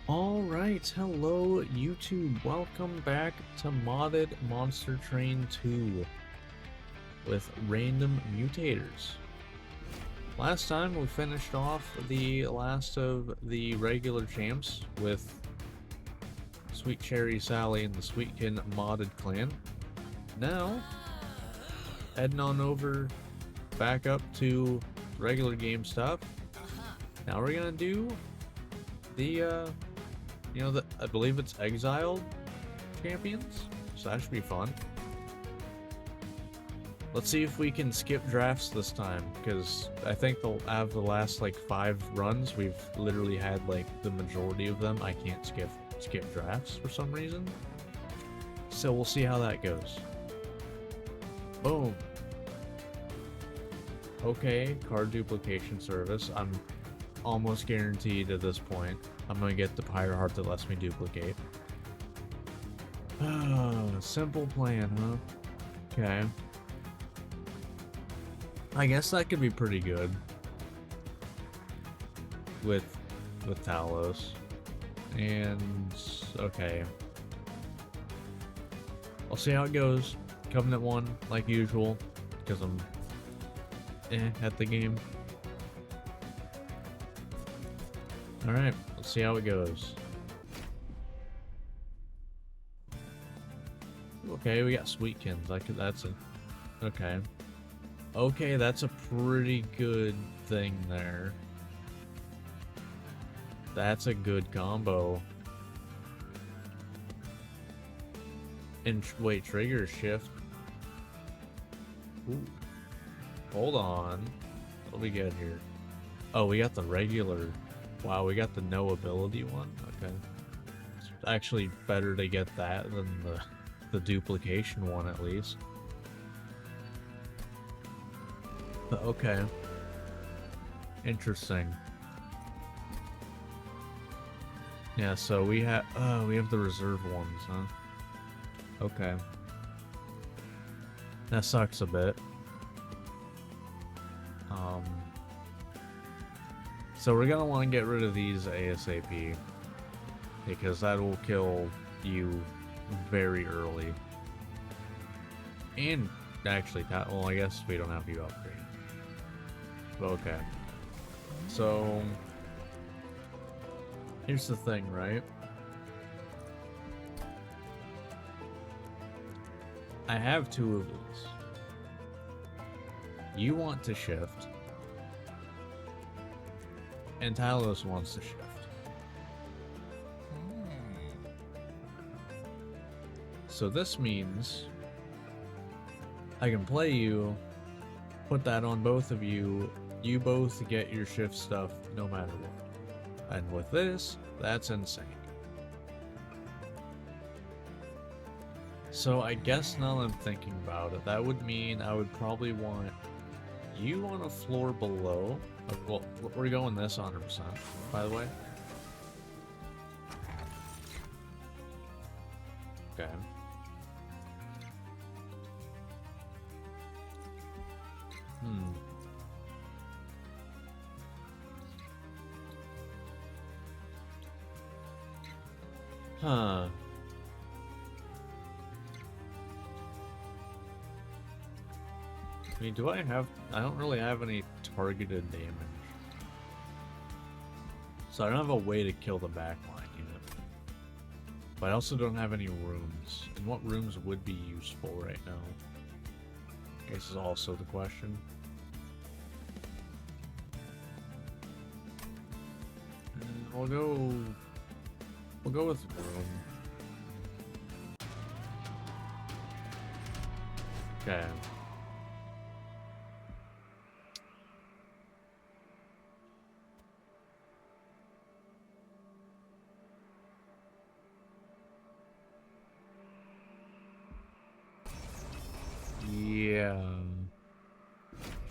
Alright, hello YouTube, welcome back to Modded Monster Train 2 with random mutators. Last time we finished off the last of the regular champs with Sweet Cherry Sally and the Sweetkin modded clan. Now, heading on over back up to regular game stuff. Now we're gonna do the I believe it's exiled champions, so that should be fun. Let's see if we can skip drafts this time, because I think out of the last like 5 runs, we've literally had like the majority of them. I can't skip drafts for some reason. So we'll see how that goes. Boom. Okay, card duplication service. I'm almost guaranteed at this point I'm gonna get the pyre heart that lets me duplicate. Simple plan, huh? Okay. I guess that could be pretty good with Talos. And okay. I'll see how it goes. Covenant 1, like usual, because I'm at the game. Alright, let's see how it goes. Okay, we got Sweetkins. That's a... Okay. Okay, that's a pretty good thing there. That's a good combo. And wait, trigger shift. Ooh. Hold on. What do we get here? Oh, we got the regular... Wow, we got the no ability one? Okay. It's actually better to get that than the duplication one, at least. But okay. Interesting. Yeah, so we have the reserve ones, huh? Okay. That sucks a bit. So we're gonna want to get rid of these ASAP, because that will kill you very early. And actually, well, I guess we don't have you upgrade. But okay. So here's the thing, right? I have 2 of these. You want to shift. And Talos wants to shift. So this means I can play you, put that on both of you, you both get your shift stuff no matter what. And with this, that's insane. So I guess now that I'm thinking about it, that would mean I would probably want you on a floor below. Well, we're going this 100%, by the way. Okay. Huh. I mean, I don't really have any targeted damage. So I don't have a way to kill the backline yet. But I also don't have any rooms. And what rooms would be useful right now? I guess is also the question. We'll go with room. Okay. Yeah.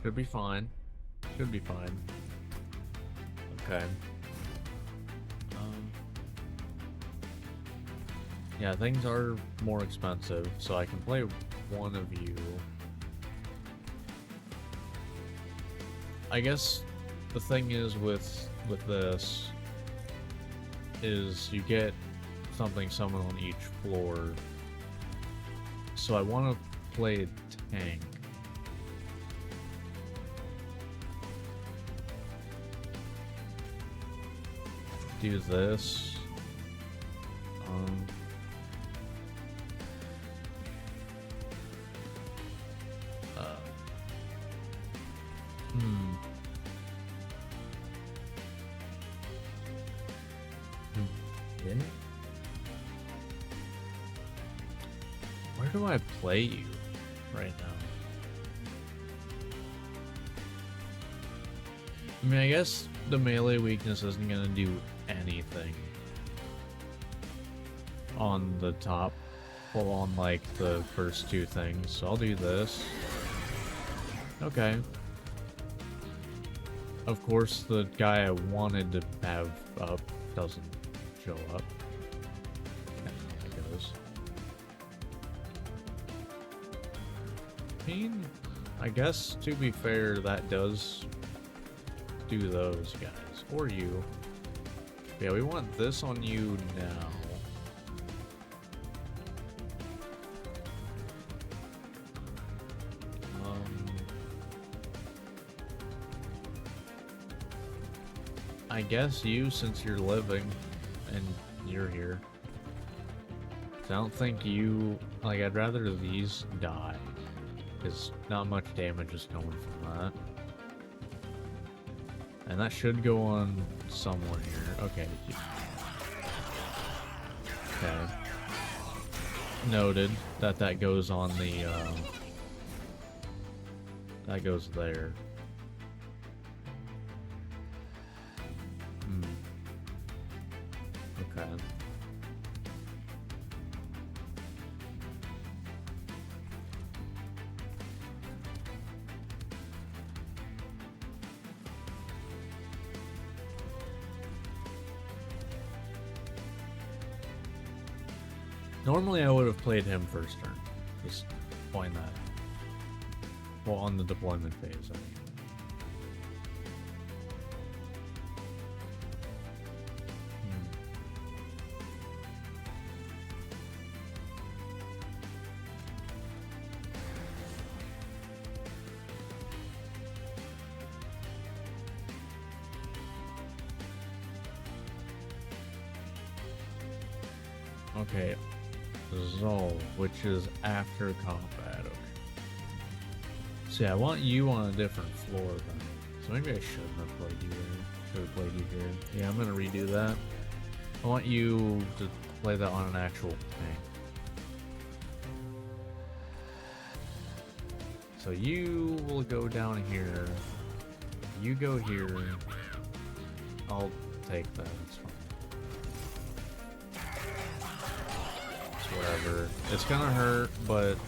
Should be fine. Should be fine. Okay. Yeah, things are more expensive, so I can play one of you. I guess the thing is with this, is you get something summoned on each floor. So I want to play tank. Do this. Where do I play you right now? I mean, I guess the melee weakness isn't gonna do anything on the top, well, on like the first two things, so I'll do this. Okay. Of course, the guy I wanted to have up doesn't show up. There it goes. I mean, I guess to be fair, that does do those guys. Or you. Yeah, we want this on you now. I guess you, since you're living and you're here. I don't think you, like, I'd rather these die, because not much damage is coming from that. And that should go on somewhere here. Okay. Okay. Noted that that goes on the, that goes there. Okay. Normally I would have played him first turn. Just point that. Well, on the deployment phase, I mean. Okay, Resolve, which is after combat. Okay. See, I want you on a different floor then. So maybe I shouldn't have played you there. Should have played you here. Yeah, I'm gonna redo that. I want you to play that on an actual tank. So you will go down here. You go here. I'll take that. It's fine. Whatever. It's gonna hurt, but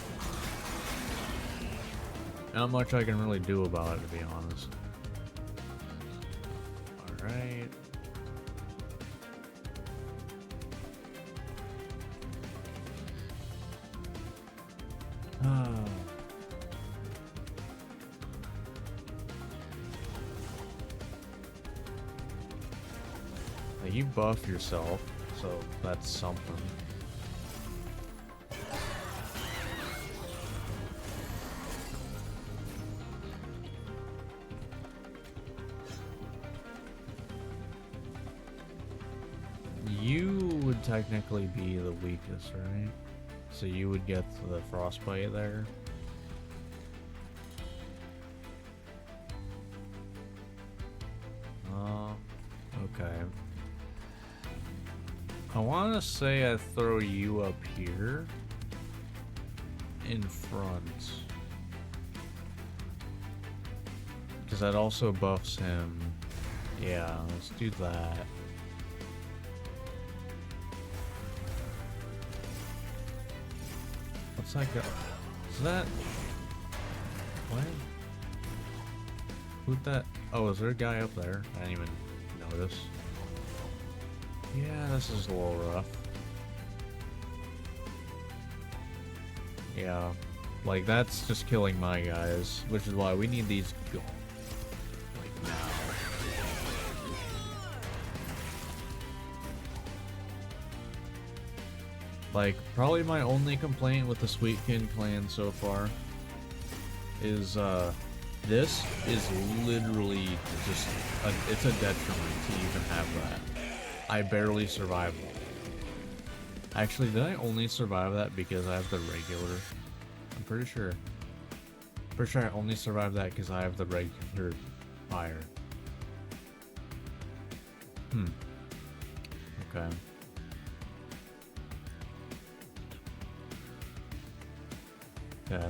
not much I can really do about it, to be honest. Alright. Now you buff yourself, so that's something. You would technically be the weakest, right? So you would get the frostbite there. Okay. I want to say I throw you up here in front, because that also buffs him. Yeah, let's do that. What's that go? Is that... What? Who'd that... Oh, is there a guy up there? I didn't even notice. Yeah, this is a little rough. Yeah. Like, that's just killing my guys, which is why we need these gone. Like, now. Like, probably my only complaint with the Sweetkin clan so far is, this is literally just, it's a detriment to even have that. I barely survived it. Actually, did I only survive that because I have the regular? I'm pretty sure. Pretty sure I only survived that because I have the regular pyre. Okay. Okay.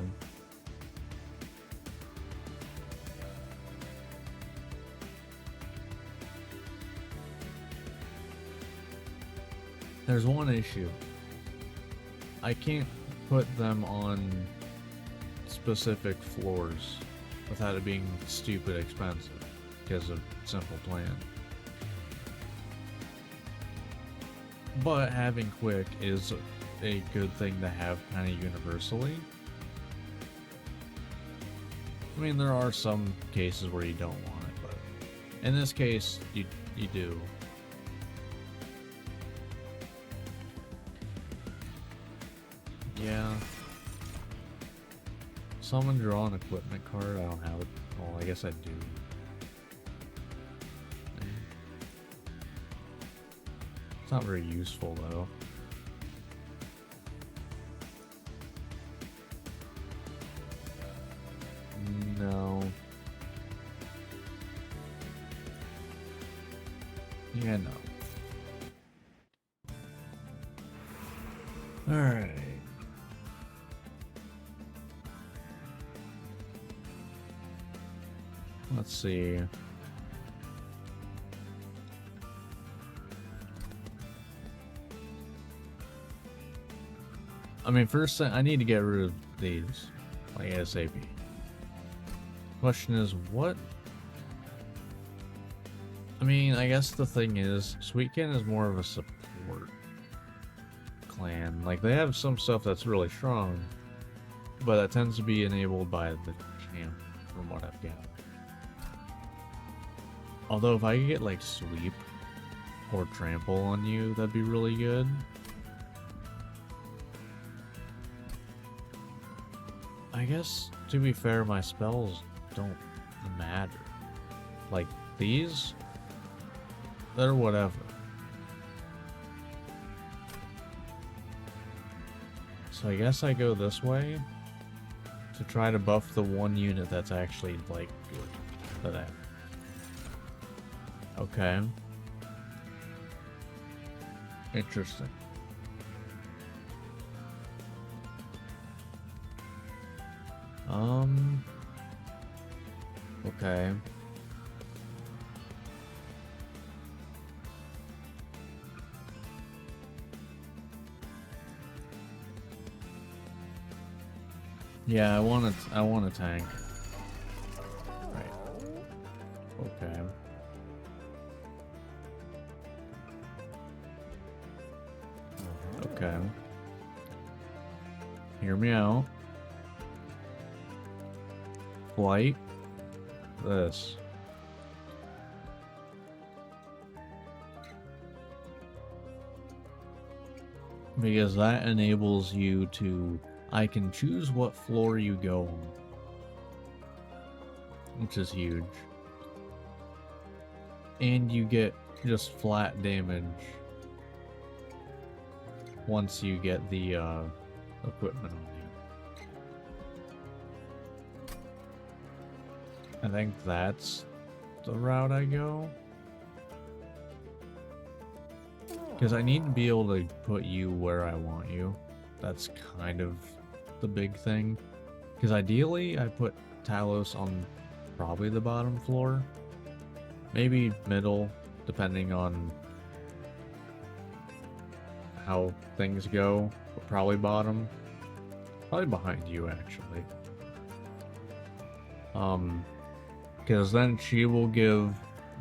There's one issue. I can't put them on specific floors without it being stupid expensive because of simple plan. But having quick is a good thing to have kind of universally. I mean, there are some cases where you don't want it, but in this case, you do. Yeah. Someone draw an equipment card. I don't have it. Well, I guess I do. It's not very useful though. No. Yeah, no. Alright. Let's see. I mean, first thing, I need to get rid of these, like ASAP. Question is, what? I mean, I guess the thing is, Sweetkin is more of a support clan. Like, they have some stuff that's really strong, but that tends to be enabled by the champ, from what I've gathered. Although, if I could get, like, sweep or trample on you, that'd be really good. I guess, to be fair, my spells don't matter. Like, these, they're whatever. So I guess I go this way to try to buff the one unit that's actually, like, good for that. Okay. Interesting. Okay. Yeah, I want a tank. Right. Okay. Okay. Hear me out. Flight. This. Because that enables you to... I can choose what floor you go on. Which is huge. And you get just flat damage once you get the equipment on you. I think that's the route I go. Because I need to be able to put you where I want you. That's kind of the big thing. Because ideally, I put Talos on probably the bottom floor. Maybe middle, depending on how things go. But probably bottom. Probably behind you, actually. Because then she will give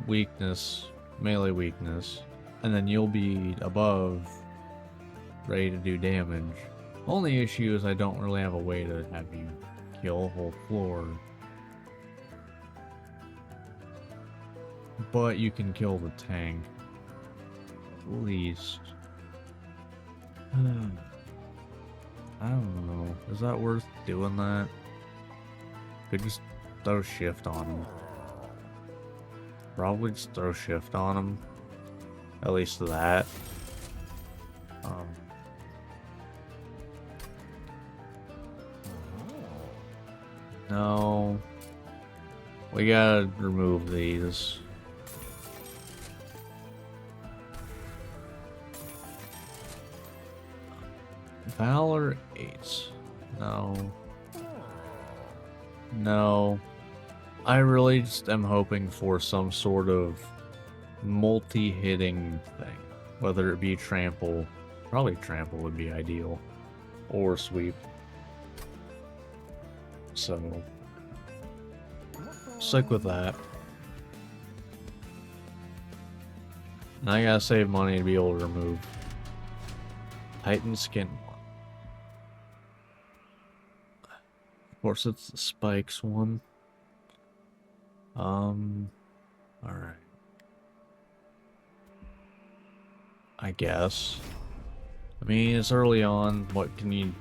weakness, melee weakness, and then you'll be above, ready to do damage. Only issue is I don't really have a way to have you kill a whole floor. But you can kill the tank. At least. I don't know. Is that worth doing that? Could just throw shift on him. Probably just throw shift on him. At least that. No. We gotta remove these. Valor 8. No. No. I really just am hoping for some sort of multi-hitting thing. Whether it be trample. Probably trample would be ideal. Or sweep. So, stick with that. And I gotta save money to be able to remove Titan Skin one. Of course, it's the spikes one. Alright. I guess. I mean, it's early on. What can you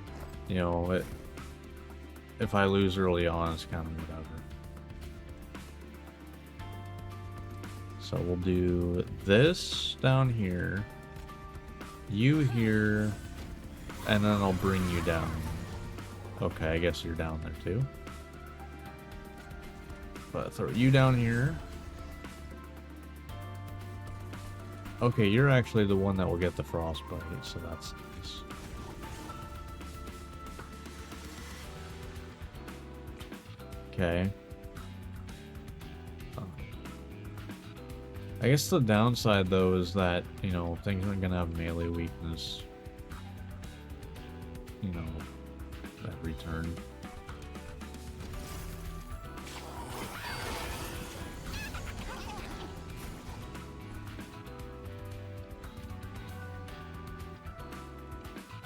know, if I lose early on, it's kind of whatever. So we'll do this down here, you here, and then I'll bring you down. Okay, I guess you're down there too. But throw you down here. Okay, you're actually the one that will get the frostbite, so that's nice. Okay. I guess the downside, though, is that, you know, things are gonna have melee weakness. You know, every turn.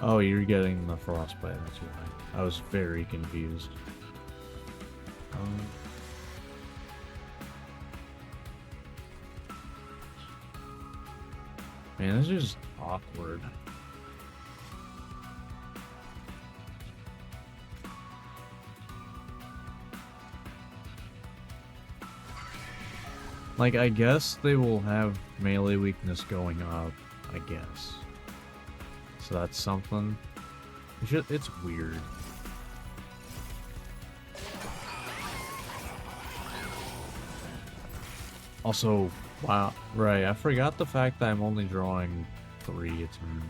Oh, you're getting the frostbite, that's why. I was very confused. Man, this is just awkward. Like, I guess they will have melee weakness going up, I guess. So that's something. It's weird. Also, wow, right, I forgot the fact that I'm only drawing 3 a turn.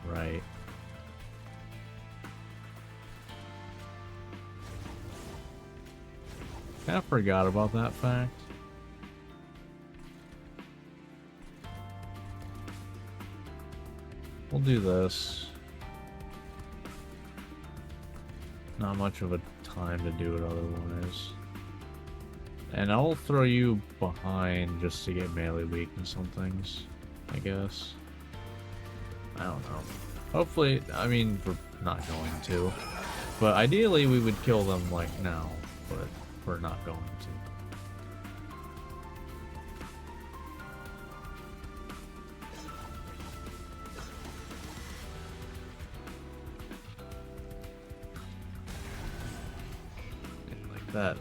Right. Kinda forgot about that fact. We'll do this. Not much of a time to do it otherwise. And I'll throw you behind just to get melee weakness on things, I guess. I don't know. Hopefully, I mean, we're not going to. But ideally, we would kill them, like, now. But we're not going to.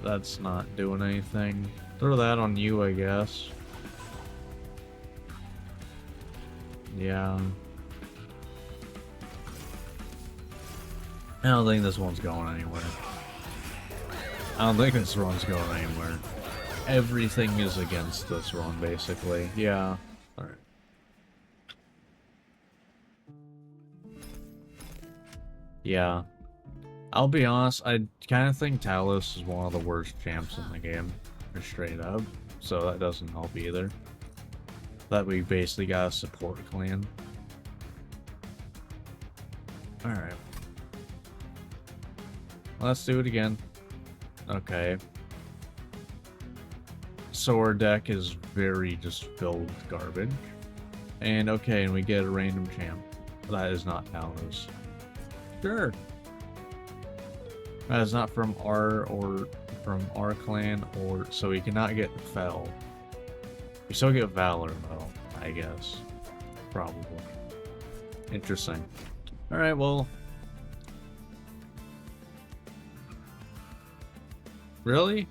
That's not doing anything. Throw that on you, I guess. Yeah. I don't think this one's going anywhere. I don't think this run's going anywhere. Everything is against this run, basically. Yeah. Alright. Yeah. I'll be honest, I kind of think Talos is one of the worst champs in the game. Straight up. So that doesn't help either. That we basically got a support clan. Alright. Let's do it again. Okay. So our deck is very just filled with garbage. And okay, and we get a random champ. That is not Talos. Sure. That is not from our clan, or so we cannot get Fel. We still get Valor though, I guess. Probably. Interesting. Alright, well, Really?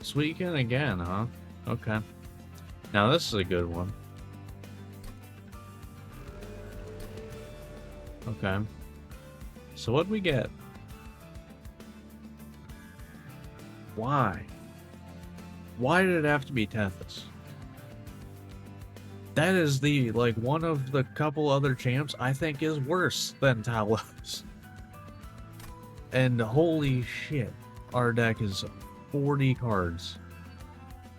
Suiken again, huh? Okay. Now this is a good one. Okay. So what'd we get? Why? Why did it have to be Tethys? That is the, like, one of the couple other champs I think is worse than Talos. And holy shit, our deck is 40 cards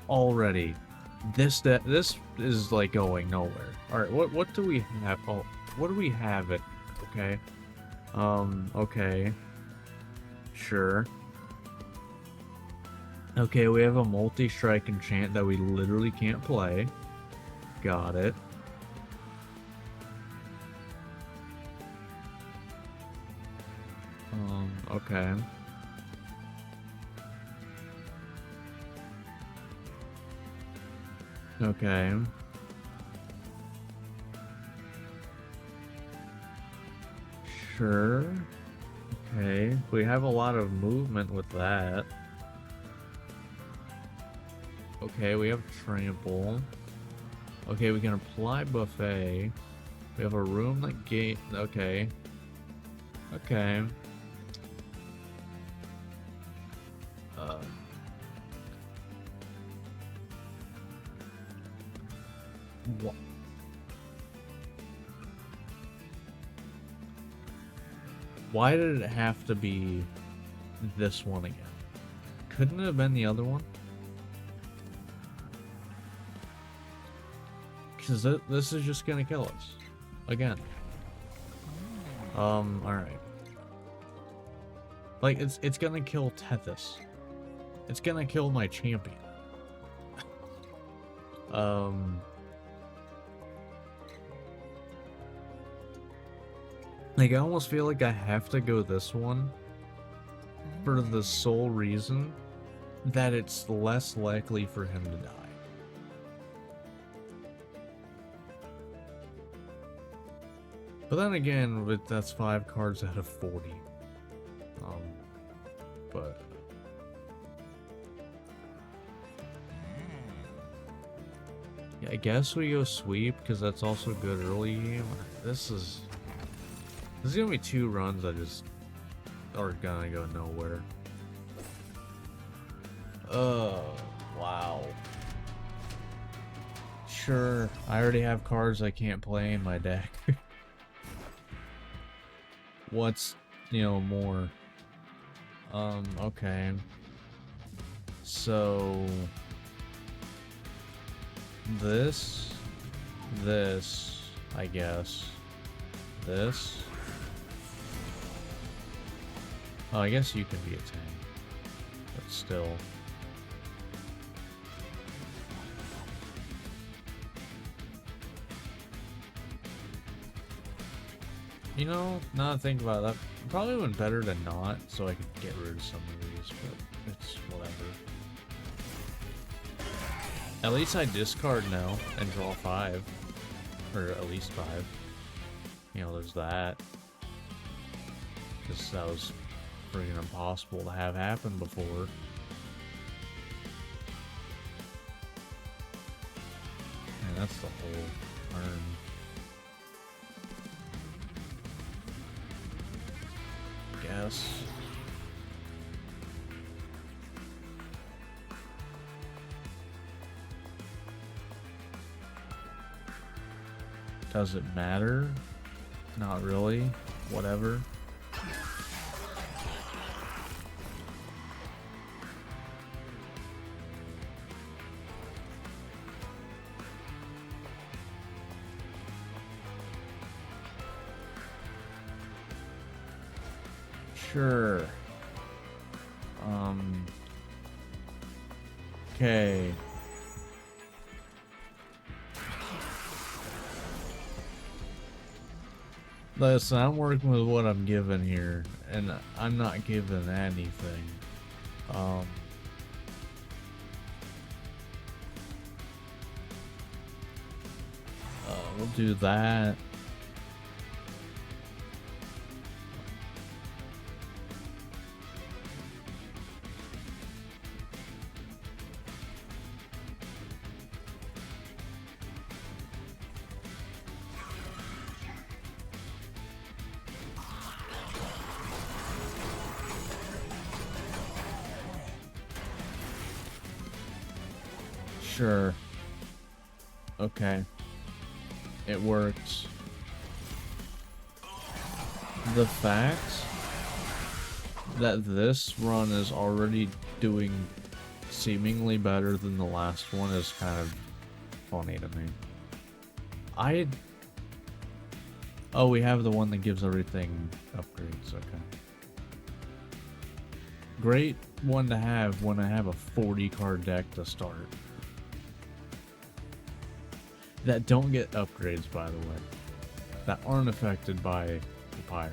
already. This is like going nowhere. All right, what do we have? Oh, what do we have it? Okay. Okay. Sure. Okay, we have a multi-strike enchant that we literally can't play. Got it. Okay. Okay. Sure. Okay. We have a lot of movement with that. Okay, we have trample. Okay, we can apply buffet. We have a room that gate. Okay. Okay. What? Why did it have to be this one again? Couldn't it have been the other one? Because this is just gonna kill us. Again. Alright. Like, it's gonna kill Tethys. It's gonna kill my champion. Like, I almost feel like I have to go this one for the sole reason that it's less likely for him to die. But then again, that's 5 cards out of 40. But yeah, I guess we go sweep because that's also good early game. This is gonna be 2 runs that just are gonna go nowhere. Wow. Sure, I already have cards I can't play in my deck. What's, more? Okay. So this, I guess. This. Oh, I guess you can be a tank. But still. Now that I think about that, probably went better than not, so I could get rid of some of these, but it's whatever. At least I discard now and draw 5. Or at least 5. There's that. Because that was freaking impossible to have happen before. And that's the whole turn. Guess. Does it matter? Not really. Whatever. Sure. Okay. Listen, I'm working with what I'm given here, and I'm not given anything. We'll do that. Sure. Okay. It works. The fact that this run is already doing seemingly better than the last one is kind of funny to me. Oh, we have the one that gives everything upgrades, okay. Great one to have when I have a 40 card deck to start. That don't get upgrades, by the way. That aren't affected by the pyre.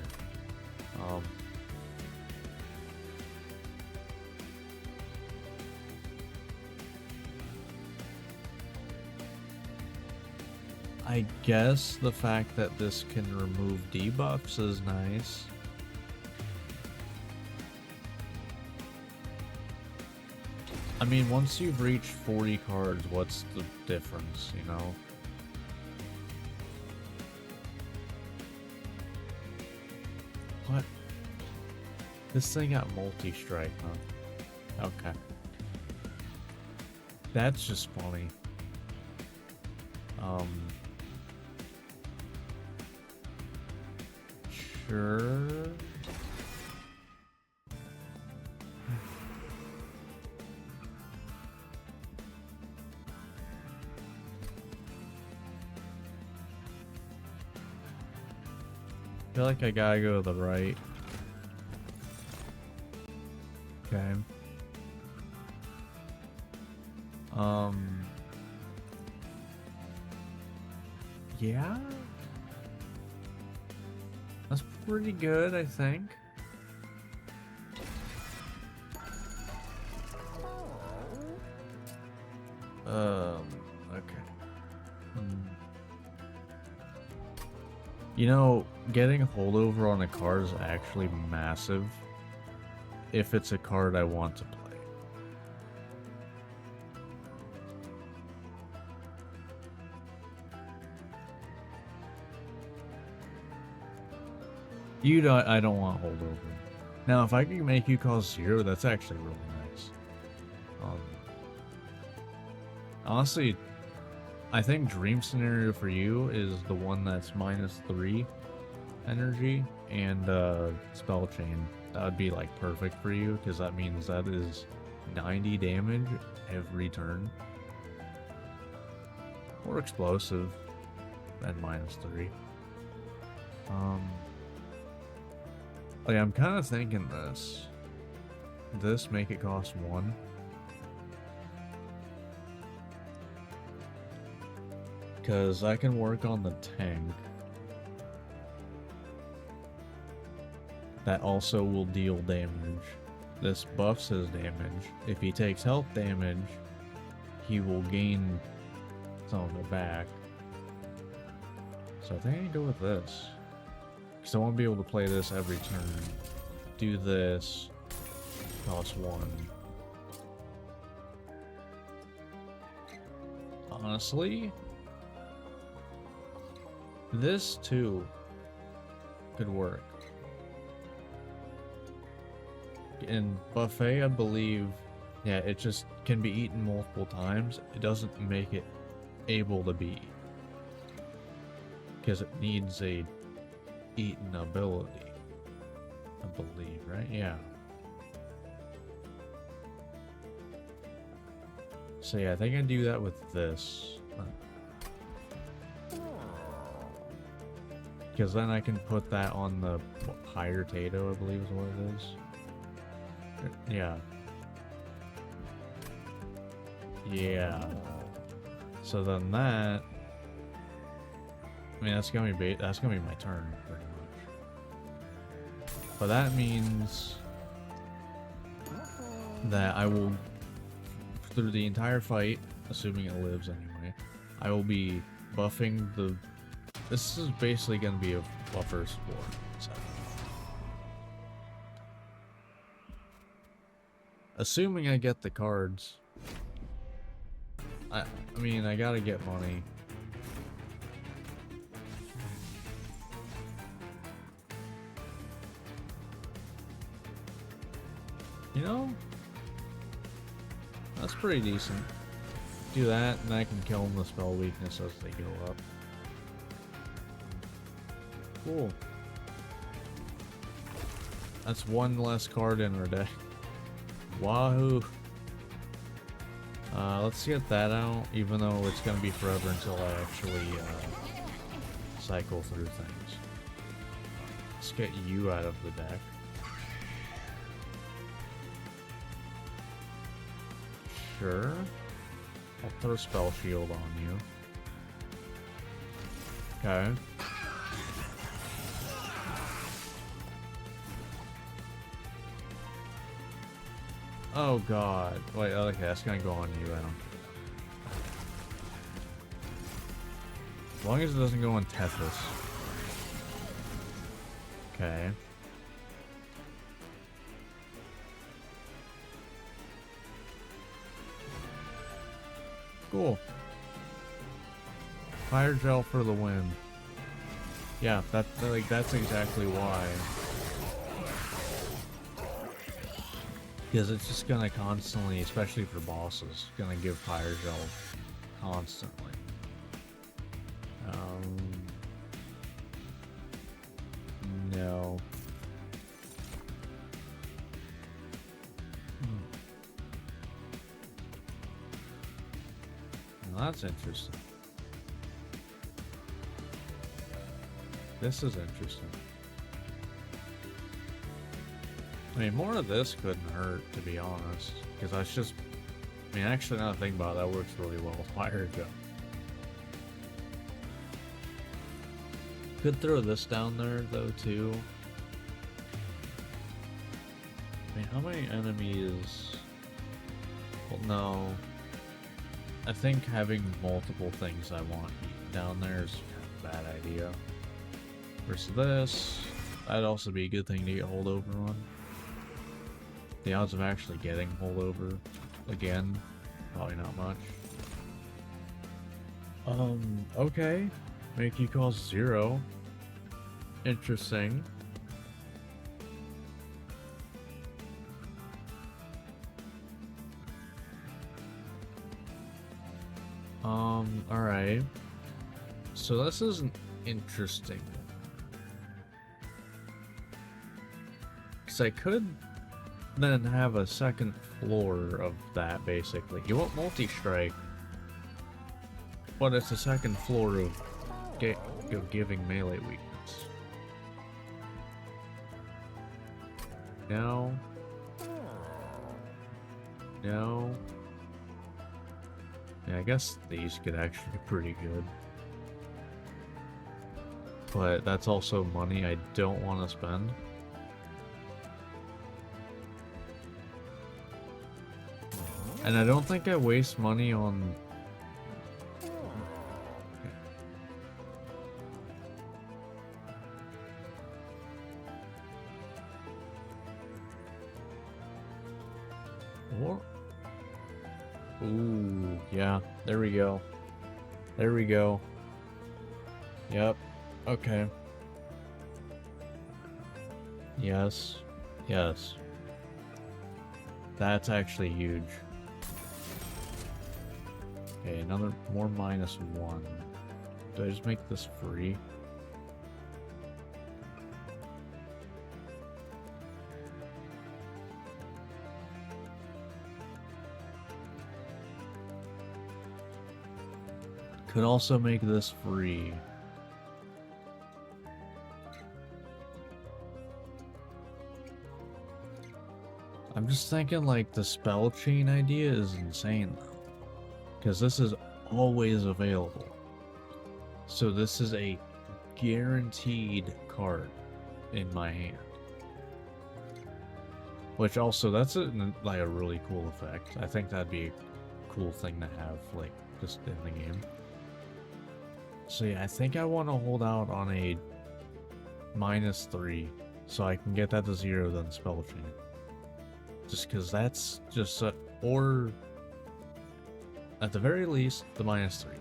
I guess the fact that this can remove debuffs is nice. I mean, once you've reached 40 cards, what's the difference, you know? What? This thing got multi-strike, huh? Okay. That's just funny. Sure. I feel like I gotta go to the right. Okay. Yeah? That's pretty good, I think. Okay. You know, getting a holdover on a card is actually massive if it's a card I want to play. I don't want holdover. Now, if I can make you cost 0, that's actually really nice. Honestly, I think dream scenario for you is the one that's -3 energy and spell chain. That would be like perfect for you because that means that is 90 damage every turn. Or explosive and -3. Like, I'm kind of thinking this make it cost 1. Because I can work on the tank. That also will deal damage. This buffs his damage. If he takes health damage, he will gain some of it back. So I think I can go with this. Because I want to be able to play this every turn. Do this. Cost 1. Honestly, this too could work. In buffet, I believe, yeah, it just can be eaten multiple times. It doesn't make it able to be. Because it needs a eaten ability, I believe, right? Yeah. So yeah, I think I do that with this. Because then I can put that on the pyre tato, I believe is what it is. Yeah. Yeah. So then that, I mean, that's gonna be my turn pretty much. But that means that I will, through the entire fight, assuming it lives anyway, I will be buffing the. This is basically gonna be a buffer sport. So. Assuming I get the cards. I mean, I gotta get money. You know, that's pretty decent. do that, and I can kill them with spell weakness as they go up. Cool. That's one less card in our deck. Wahoo! Let's get that out, even though it's gonna be forever until I actually cycle through things. Let's get you out of the deck. Sure. I'll throw Spell Shield on you. Okay. Oh god. Wait, okay, that's gonna go on you, I don't care. As long as it doesn't go on Tethys. Okay. Cool. Fire Gel for the win. Yeah, that's exactly why. Because it's just gonna constantly, especially for bosses, gonna give Fire Gel constantly. No. Well, that's interesting. This is interesting. I mean, more of this couldn't hurt, to be honest. Because that's just... I mean, actually, now that I think about it, that works really well with Fire Gel. Could throw this down there, though, too. I mean, how many enemies... Well, no. I think having multiple things I want down there is kind of a bad idea. Versus this, that'd also be a good thing to get holdover on. The odds of actually getting holdover again, probably not much. Okay. Make you cost 0. Interesting. Alright. So this is interesting. Because I could then have a second floor of that, basically. You want multi-strike, but it's a second floor of giving melee weakness. No. No. Yeah, I guess these could actually be pretty good. But that's also money I don't want to spend. And I don't think I waste money on... Or... Ooh, yeah, there we go. There we go. Yep, okay. Yes, yes. That's actually huge. Okay, another more -1. Do I just make this free? Could also make this free. I'm just thinking like the spell chain idea is insane though. Because this is always available. So this is a guaranteed card in my hand. Which also, that's like a really cool effect. I think that'd be a cool thing to have, like, just in the game. So yeah, I think I want to hold out on a -3, so I can get that to 0, then spell chain. Just because that's just or at the very least, the -3.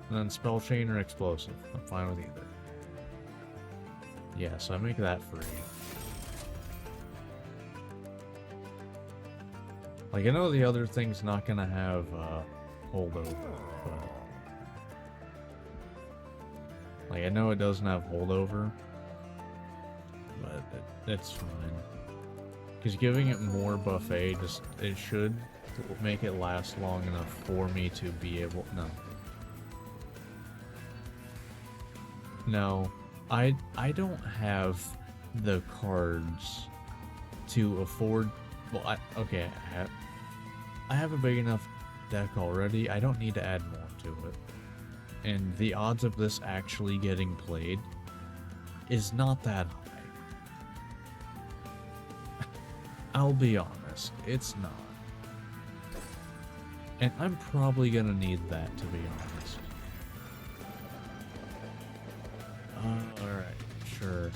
And then spell chain or explosive. I'm fine with either. Yeah, so I make that free. Like, I know the other thing's not gonna have, holdover, but... Like, I know it doesn't have holdover, but it's fine. Because giving it more buffet, it should make it last long enough for me to be able... No, I don't have the cards to afford... Well, okay, I have a big enough deck already. I don't need to add more to it. And the odds of this actually getting played is not that high. I'll be honest, it's not. And I'm probably gonna need that, to be honest. Alright, sure.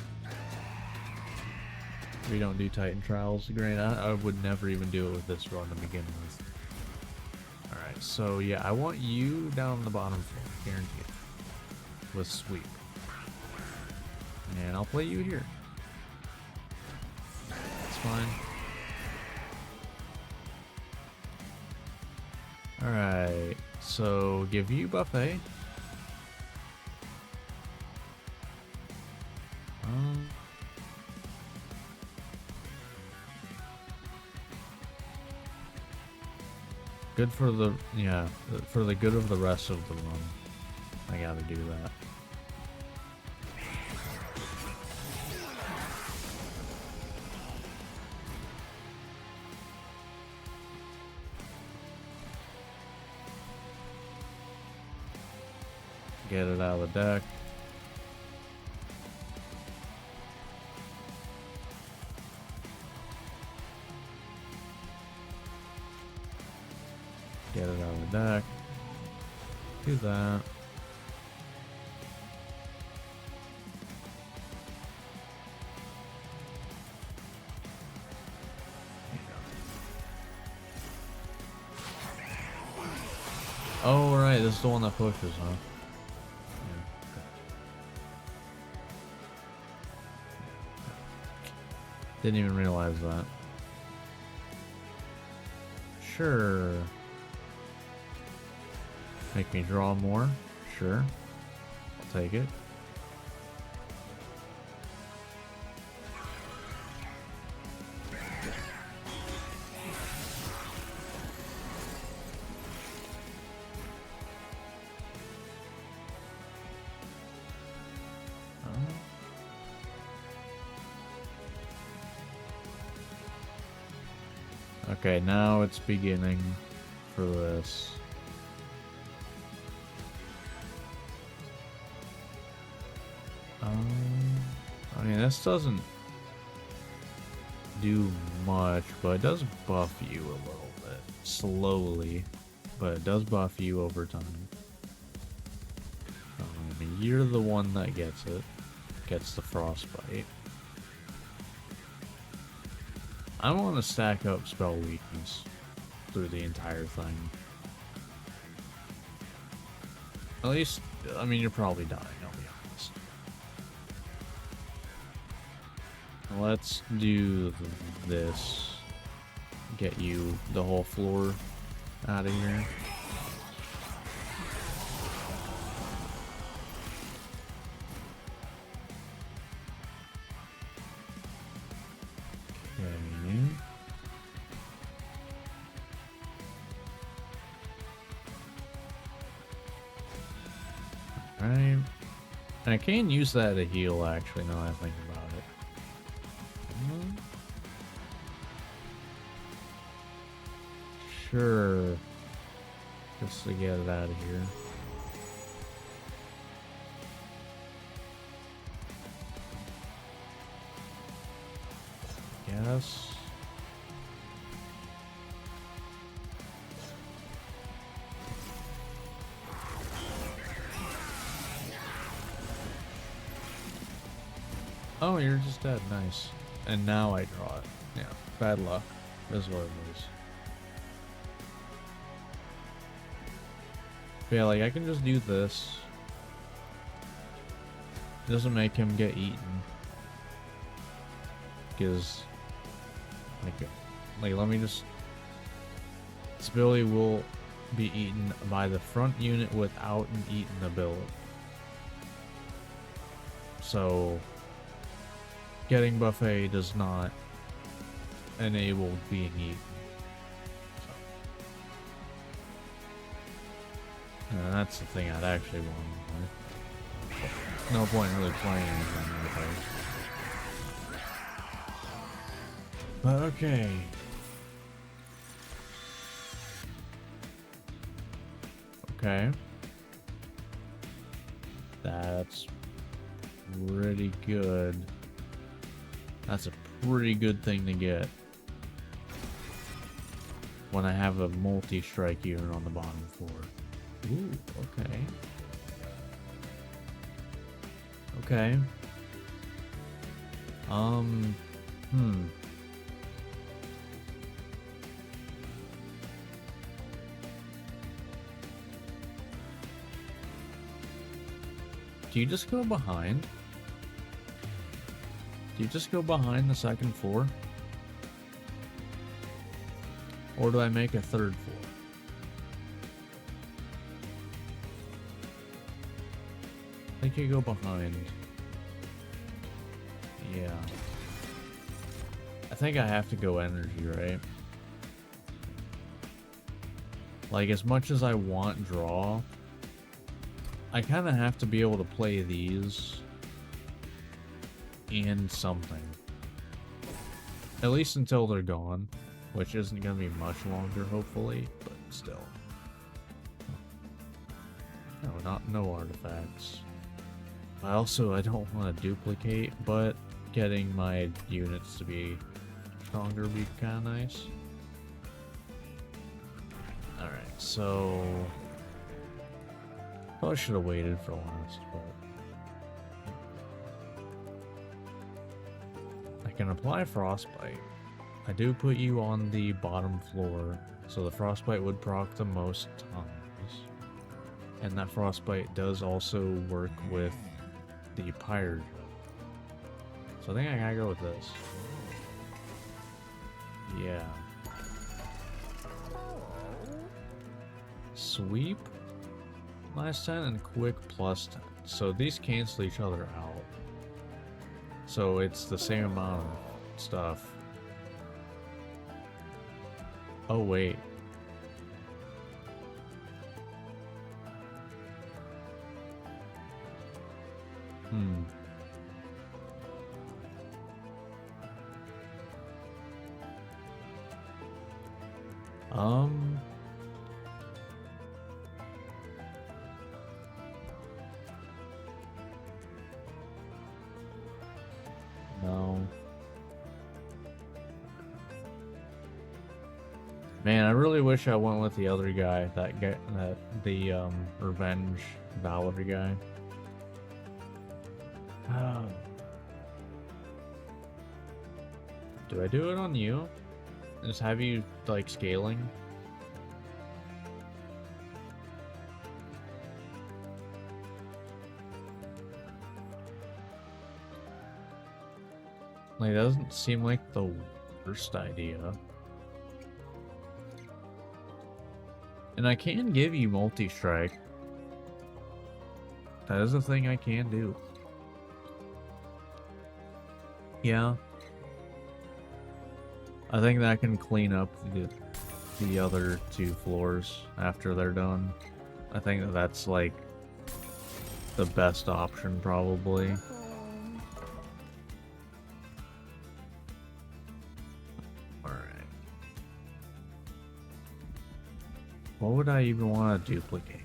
We don't do Titan Trials. Great, I would never even do it with this run to begin with. Alright, so yeah, I want you down on the bottom floor, guaranteed. With sweep. And I'll play you here. It's fine. Alright, so give you buffet. Good for the, yeah, for the good of the rest of the run. I gotta do that. Get it out of the deck. Get it out of the deck. Do that. Oh, right, this is the one that pushes, huh? Didn't even realize that. Sure. Make me draw more? Sure. I'll take it. Okay, now it's beginning for this. I mean, this doesn't do much, but it does buff you a little bit. Slowly, but it does buff you over time. You're the one that gets it. Gets the frostbite. I want to stack up spell weakness through the entire thing. At least, I mean, you're probably dying, I'll be honest. Let's do this. Get you the whole floor out of here. Right. I can use that to heal, actually, now that I think about it. Sure. Just to get it out of here. Yes. Oh, you're just dead. Nice. And now I draw it. Yeah, bad luck. That's what it is. But yeah, like, I can just do this. It doesn't make him get eaten. Because, like, let me just This ability will be eaten by the front unit without an eaten ability. So, getting buffet does not enable being eaten. So. That's the thing I'd actually want. No point really playing anything with those. But okay. Okay. That's pretty good. That's a pretty good thing to get when I have a multi-strike unit on the bottom floor. Ooh, okay. Okay. Do you just go behind? Do you just go behind the second floor? Or do I make a third floor? I think you go behind. Yeah. I think I have to go energy, right? Like, as much as I want draw, I kind of have to be able to play these and something. At least until they're gone, which isn't going to be much longer, hopefully, but still. No artifacts. I don't want to duplicate, but getting my units to be stronger would be kind of nice. Alright, so probably should have waited for last, but I can apply Frostbite. I do put you on the bottom floor, so the Frostbite would proc the most times. And that Frostbite does also work with the pyre. So I think I gotta go with this. Yeah. Sweep last 10 and quick plus 10. So these cancel each other out. So it's the same amount of stuff. Oh wait. No. Man, I really wish I went with the other guy, the Revenge Valor guy. Oh. Do I do it on you? Just have you, like, scaling? Like, it doesn't seem like the worst idea. And I can give you multi-strike. That is a thing I can do. Yeah. I think that can clean up the other two floors after they're done. I think that's like the best option probably. Alright. What would I even want to duplicate?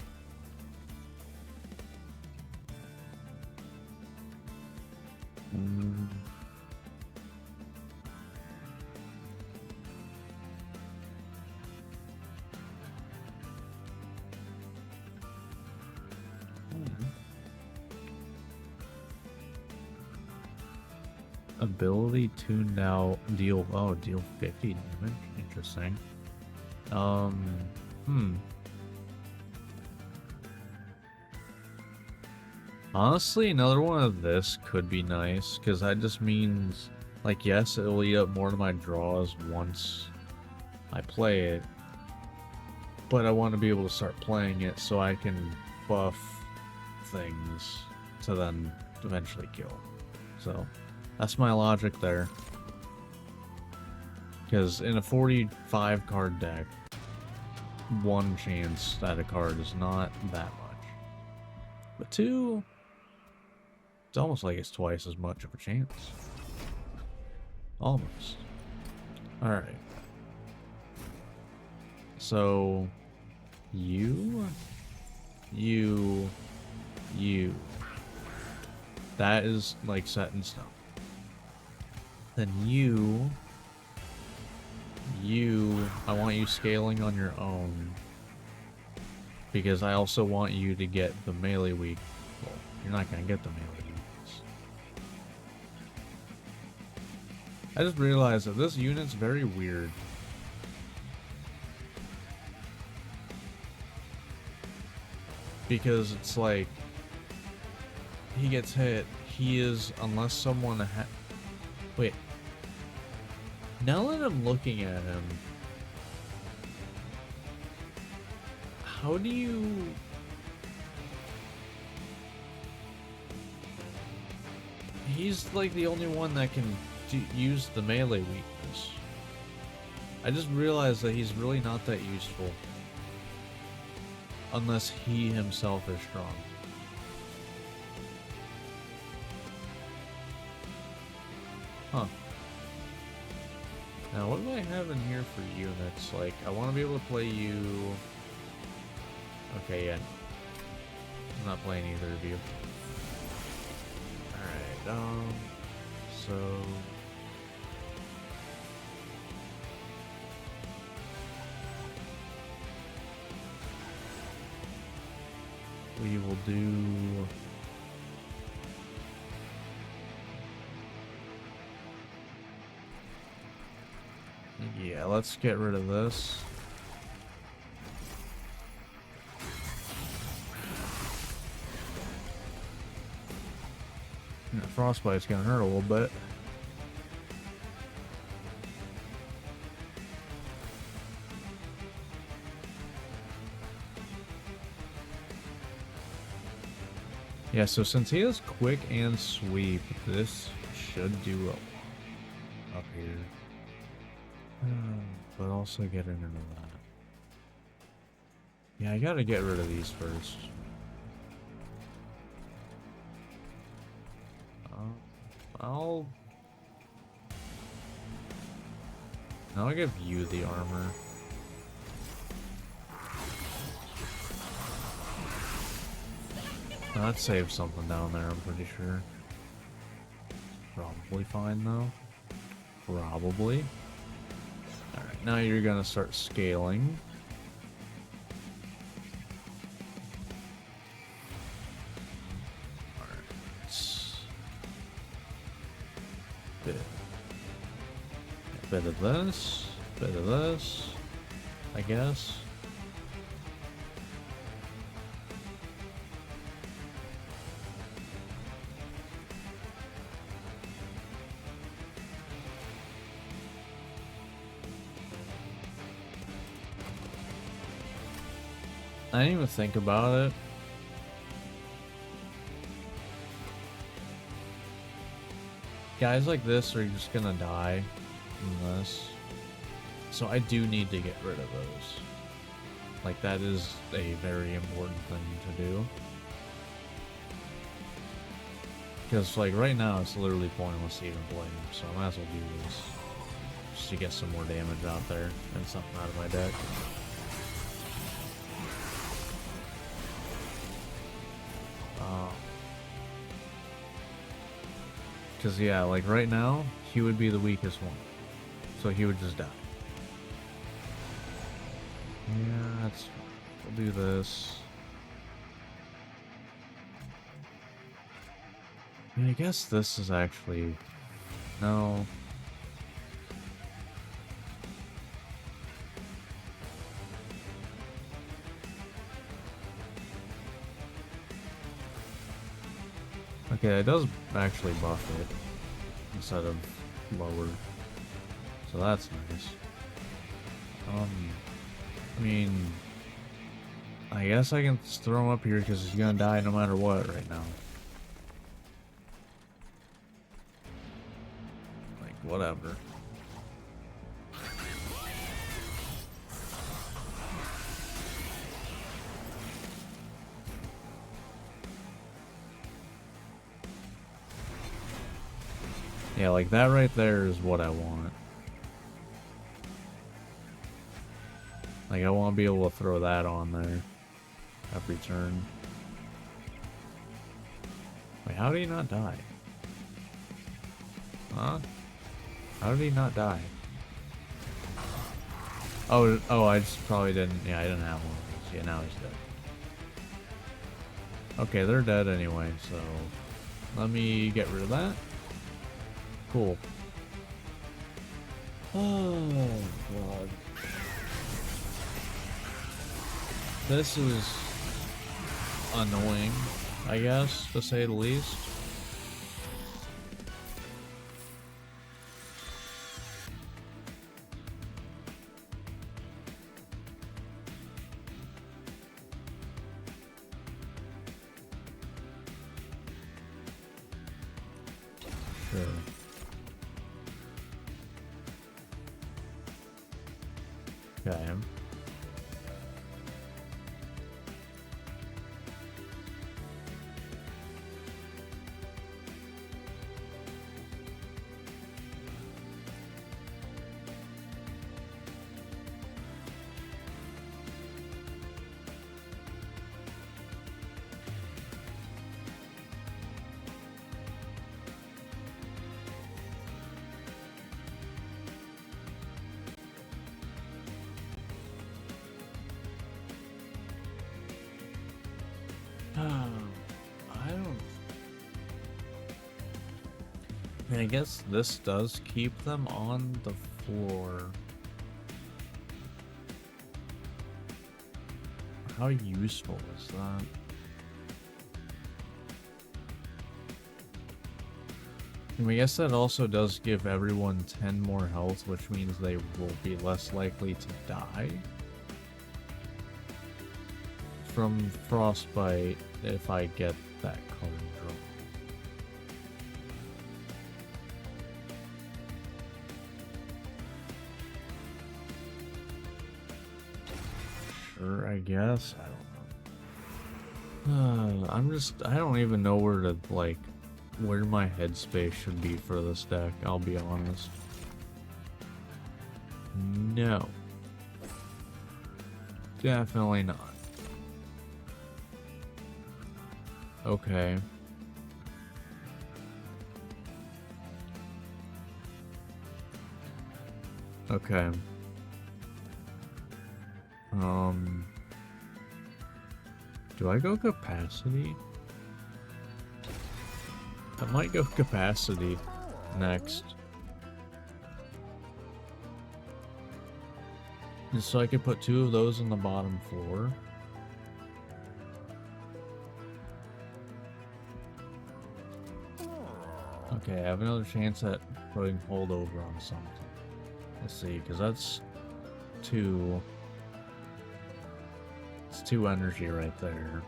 Ability tuned out, deal 50 damage. Interesting. Honestly, another one of this could be nice, because that just means, like, yes, it'll eat up more of my draws once I play it, But I want to be able to start playing it so I can buff things to then eventually kill. So that's my logic there. Because in a 45 card deck, one chance at a card is not that much. But two, it's almost like it's twice as much of a chance. Almost. Alright. So, you. That is like set in stone. Then you, I want you scaling on your own. Because I also want you to get the melee weak. Well, you're not going to get the melee weakness. I just realized that this unit's very weird. Because it's like, he gets hit, he is, unless someone wait. Now that I'm looking at him, how do you... He's like the only one that can use the melee weakness. I just realized that he's really not that useful. Unless he himself is strong. Huh. Now, what do I have in here for units? Like, I want to be able to play you... Okay, yeah. I'm not playing either of you. Alright, so... we will do... Yeah, let's get rid of this. Frostbite's gonna hurt a little bit. Yeah, so since he has quick and sweep, this should do well up here. But also getting into that. Yeah, I gotta get rid of these first. I'll give you the armor. That saves something down there, I'm pretty sure. Probably fine though. Probably. Alright, now you're gonna start scaling. Bit of this, bit of this, I guess. I didn't even think about it. Guys like this are just gonna die from this. So I do need to get rid of those. Like, that is a very important thing to do. Because, like, right now it's literally pointless to even play him, so I might as well do this. Just to get some more damage out there and something out of my deck. Because, yeah, like, right now, he would be the weakest one. So he would just die. Yeah, that's fine. We'll do this. I mean, I guess this is actually... No. Okay, it does actually buff it instead of lower, so that's nice. I mean, I guess I can just throw him up here because he's gonna die no matter what right now. Like, whatever. Yeah, like that right there is what I want. Like, I want to be able to throw that on there every turn. Wait, how did he not die? Huh? How did he not die? Oh, I just probably didn't. Yeah, I didn't have one of those. Yeah, now he's dead. Okay, they're dead anyway, so let me get rid of that. Cool. Oh, God. This is annoying, I guess, to say the least. Sure. Got him. I guess this does keep them on the floor. How useful is that? And I guess that also does give everyone 10 more health, which means they will be less likely to die from frostbite if I get that card drawn. Sure, I guess. I don't know. I don't even know where to, like, where my headspace should be for this deck, I'll be honest. No. Definitely not. Okay. Okay. Do I go capacity? I might go capacity next. Just so I can put 2 of those on the bottom floor. Okay, I have another chance at putting holdover on something. Let's see, because that's 2. It's 2 energy right there.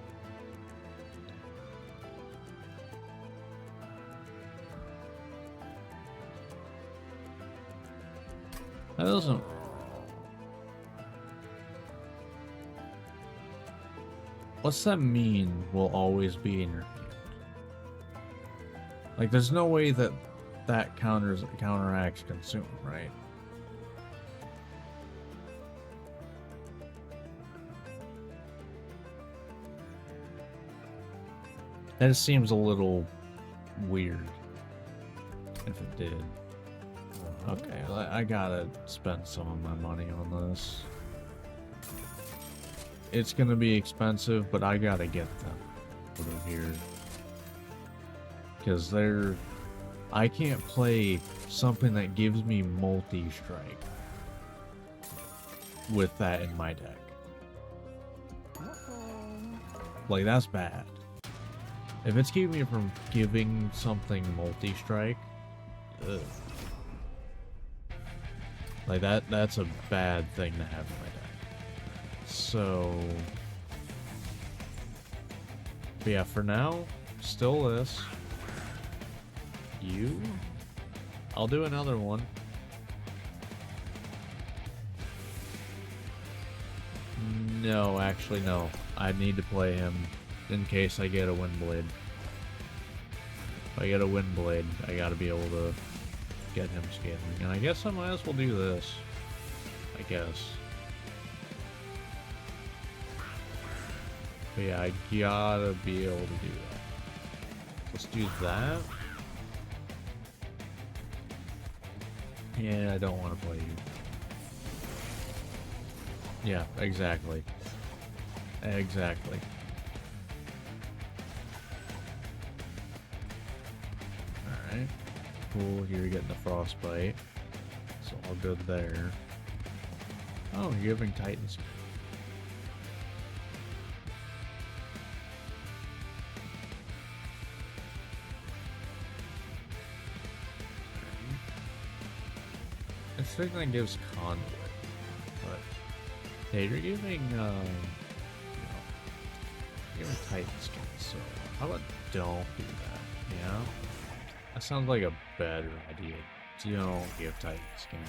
That doesn't... What's that mean, will always be in your hand? Like, there's no way that that counteracts consume, right? That just seems a little weird if it did. Okay, I gotta spend some of my money on this. It's gonna be expensive, but I gotta get them over here. Because I can't play something that gives me multi-strike with that in my deck. Like, that's bad. If it's keeping me from giving something multi-strike, ugh. Like, that's a bad thing to have in my deck. So, But yeah, for now, still this. You? I'll do another one. No, actually no. I need to play him in case I get a Windblade. If I get a Windblade, I gotta be able to get him scaling. And I guess I might as well do this. I guess. But yeah, I gotta be able to do that. Let's do that. Yeah, I don't want to play you. Yeah, exactly. Exactly. Alright. Cool, you're getting the frostbite. It's all good there. Oh, you're giving Titans. I think that gives Conduit, but hey, you're giving, you're giving Titan Skin, so how about don't do that, yeah? That sounds like a better idea. Don't give Titan Skin.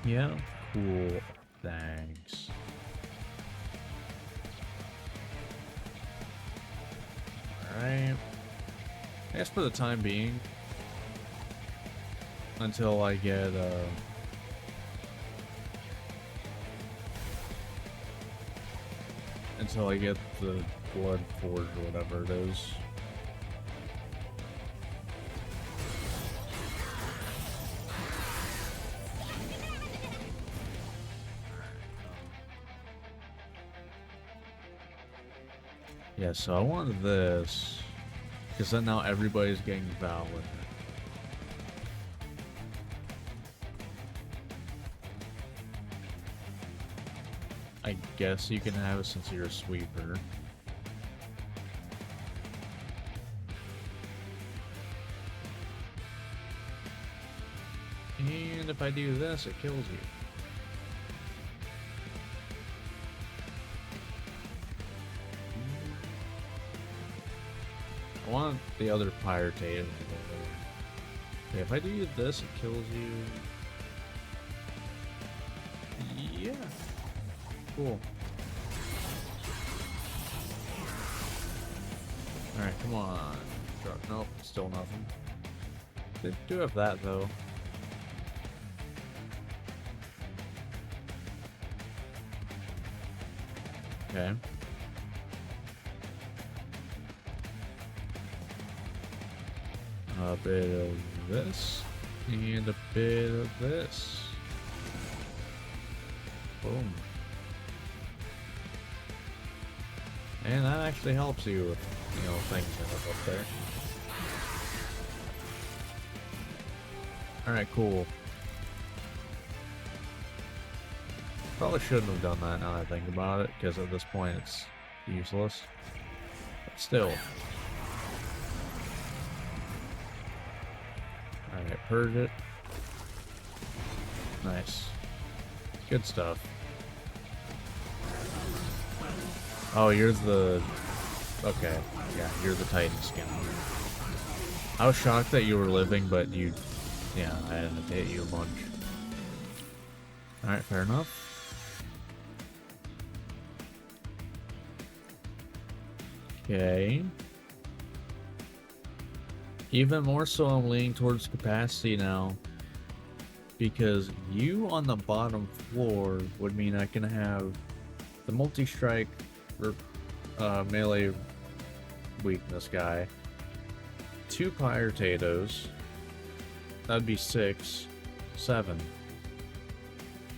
Yeah, cool, thanks. Alright. I guess for the time being, until I get, the Blood Forge or whatever it is. Yeah, so I wanted this. Because then now everybody's getting Valor. I guess you can have it since you're a sweeper. And if I do this, it kills you. I want the other pyre tatum. Okay, if I do this, it kills you. Yeah. Cool. Alright, come on. Nope, still nothing. They do have that though. Okay. A bit of this, and a bit of this. Boom. And that actually helps you with, things that are up there. Alright, cool. Probably shouldn't have done that now that I think about it, because at this point it's useless. But still. Alright, purge it. Nice. Good stuff. Oh, you're the... Okay, yeah, you're the Titan Skin. I was shocked that you were living, but you... Yeah, I had to hit you a bunch. Alright, fair enough. Okay. Even more so, I'm leaning towards capacity now. Because you on the bottom floor would mean I can have the multi-strike melee weakness guy, 2 pyre tatos, that'd be 6, 7.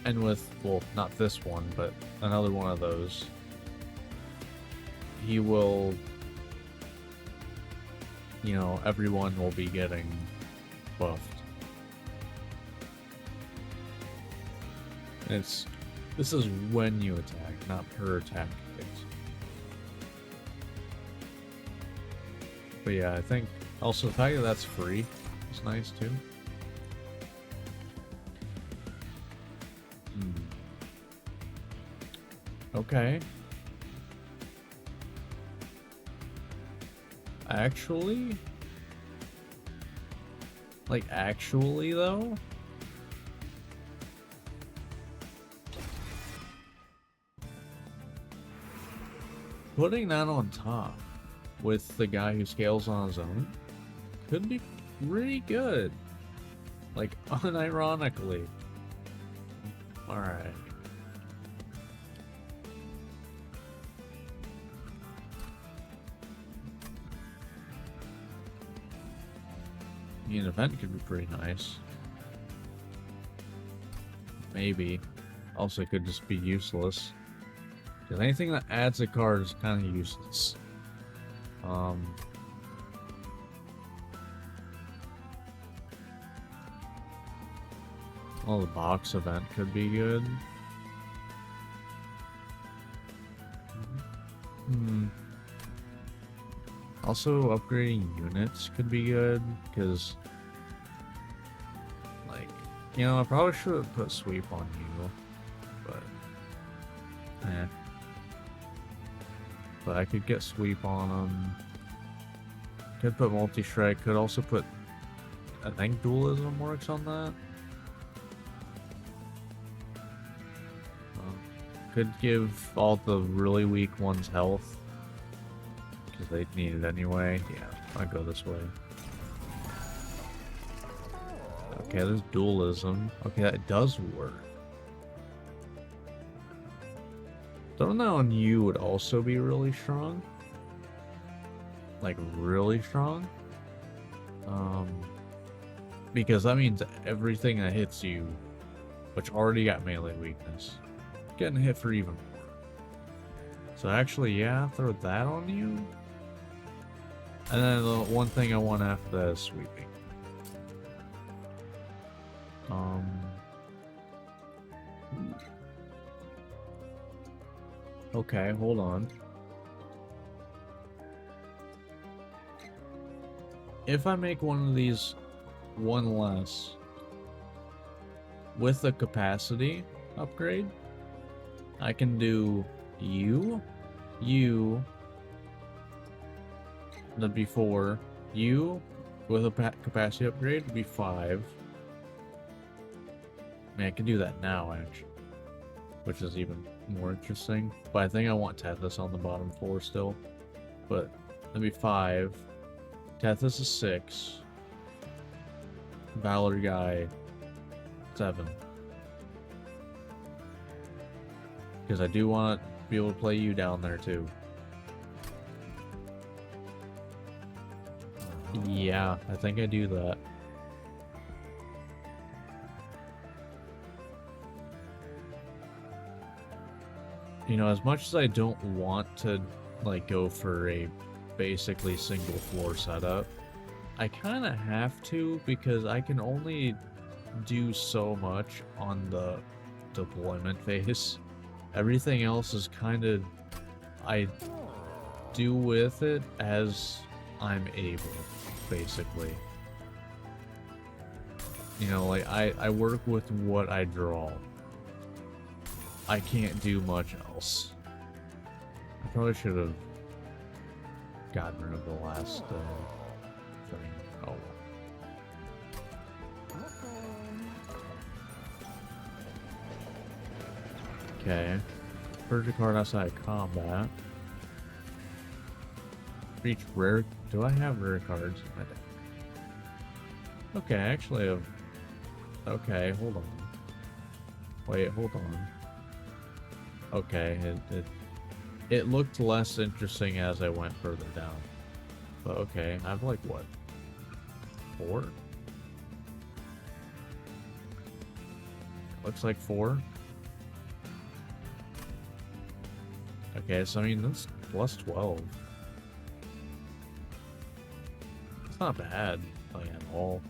And with, well, not this one, but another one of those, he will, everyone will be getting buffed. This is when you attack, not per attack. But yeah, I think also the fact that that's free is nice too. Okay. Actually? Like, actually, though? Putting that on top with the guy who scales on his own could be pretty good. Like, unironically. Alright. I mean, an event could be pretty nice. Maybe. Also, it could just be useless. Because anything that adds a card is kind of useless. Well, the box event could be good. Also, upgrading units could be good, because, like, you know, I probably should have put sweep on you, but, But I could get sweep on them. Could put multi-strike, could also put, I think dualism works on that. Could give all the really weak ones health. Because they need it anyway. Yeah, I'll go this way. Okay, there's dualism. Okay, that does work. Don't know on you would also be really strong. Like, really strong. Because that means everything that hits you, which already got melee weakness, getting hit for even more. So actually, yeah, throw that on you. And then the one thing I want after that is sweeping. Okay, hold on. If I make one of these one less with the capacity upgrade, I can do you, that'd be 4, you with a capacity upgrade would be 5. I mean, I can do that now, actually, which is even more interesting. But I think I want Tethys on the bottom 4 still. But that'd be 5. Tethys is 6. Valor guy 7. Because I do want to be able to play you down there too. Yeah, I think I do that. You know, as much as I don't want to, like, go for a basically single floor setup, I kind of have to, because I can only do so much on the deployment phase. Everything else is kind of, I do with it as I'm able, basically. You know, like, I work with what I draw. I can't do much else. I probably should have gotten rid of the last thing. Oh well. Okay. Purge a card outside of combat. Reach rare. Do I have rare cards in my deck? Okay, I actually have. Okay, hold on. Wait, hold on. Okay, it looked less interesting as I went further down. But okay, I have like what? 4? Looks like 4. Okay, so I mean that's plus 12. It's not bad, like, at all.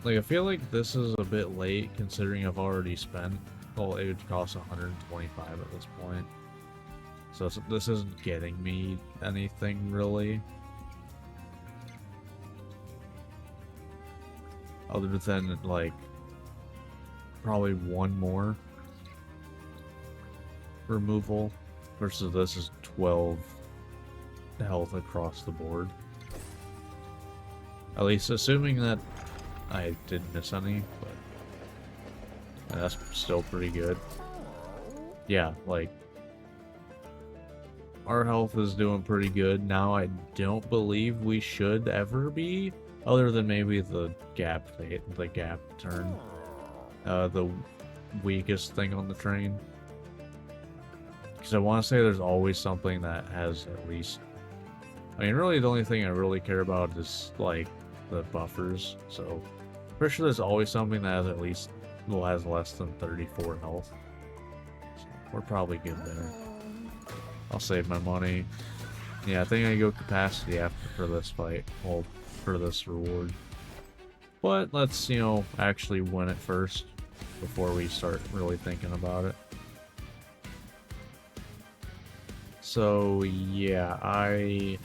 Like, I feel like this is a bit late considering I've already spent, well, it would cost 125 at this point. So this isn't getting me anything really. Other than, like, probably one more removal versus this is 12 health across the board. At least assuming that I didn't miss any, but that's still pretty good. Yeah, like, our health is doing pretty good. Now I don't believe we should ever be, other than maybe the gap turn. The weakest thing on the train. Because I want to say there's always something that has at least... I mean, really the only thing I really care about is, like, the buffers. So, pretty sure there's always something that has at least... has less than 34 health. So we're probably good there. I'll save my money. Yeah, I think I go capacity after for this fight. Well, for this reward. But let's, you know, actually win it first before we start really thinking about it. So, yeah, I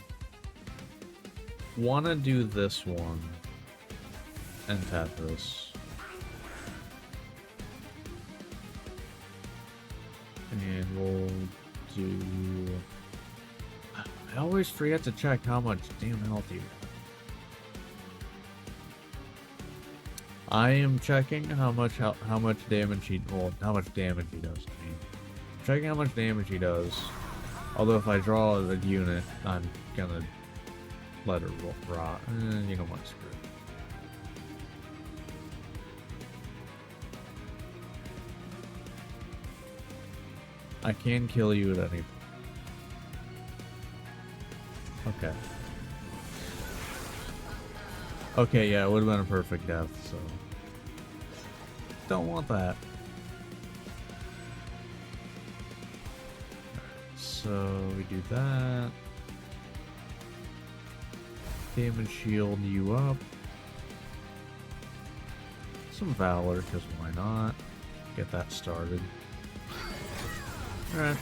want to do this one and Tetris. And we'll do... I always forget to check how much damn health you have. I am checking how much damage he... Well, how much damage he does. I mean, checking how much damage he does. Although if I draw the unit, I'm gonna let it rot. You know what? Screw it. I can kill you at any point. Okay. Okay, yeah, it would have been a perfect death, so... Don't want that. So, we do that. Damage shield you up. Some Valor, because why not? Get that started. Alright.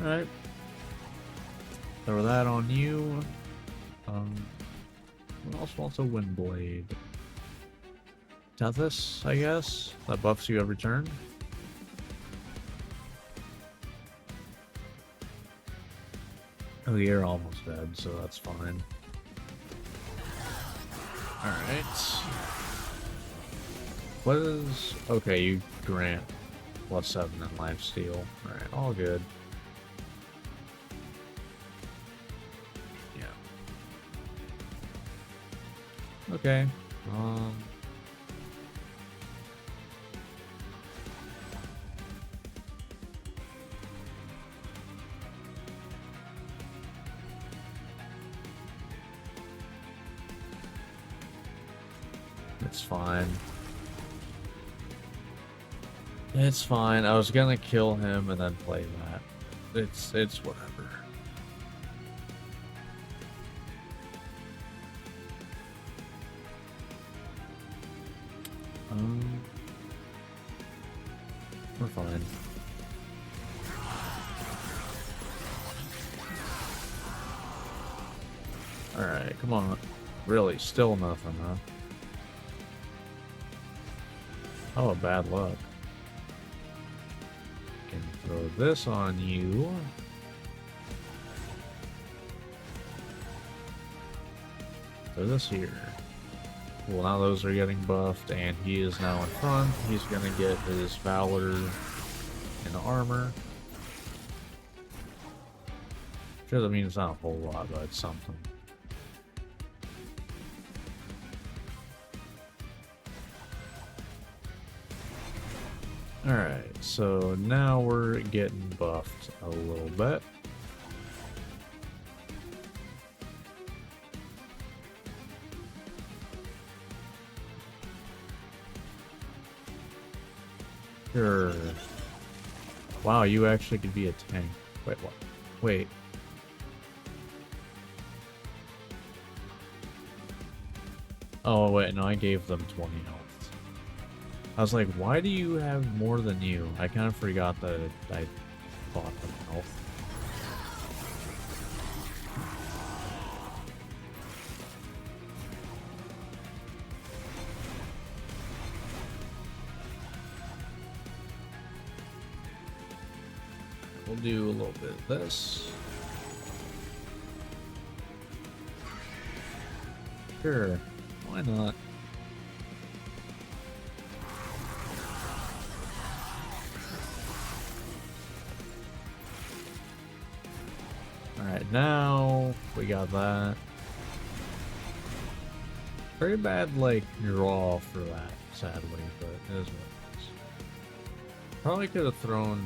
Alright. Throw that on you. Who else wants a Windblade? Tethys, I guess? That buffs you every turn. Oh, you're almost dead, so that's fine. Alright. What is... Okay, you grant +7 in lifesteal. Alright, all good. Yeah. Okay. It's fine. It's fine. I was gonna kill him and then play that. It's whatever. We're fine. Alright, come on. Really, still nothing, huh? Oh, bad luck. Can throw this on you. Throw this here. Well, now those are getting buffed, and he is now in front. He's gonna get his Valor and armor. Sure, that means not a whole lot, but it's something. Alright, so now we're getting buffed a little bit. Sure. Wow, you actually could be a tank. Wait, what? Wait. Oh, wait, no, I gave them 20 health. I was like, why do you have more than you? I kind of forgot that I bought them health. We'll do a little bit of this. Sure, why not? Alright, now we got that. Very bad, like, draw for that, sadly, but it is what it is. Probably could have thrown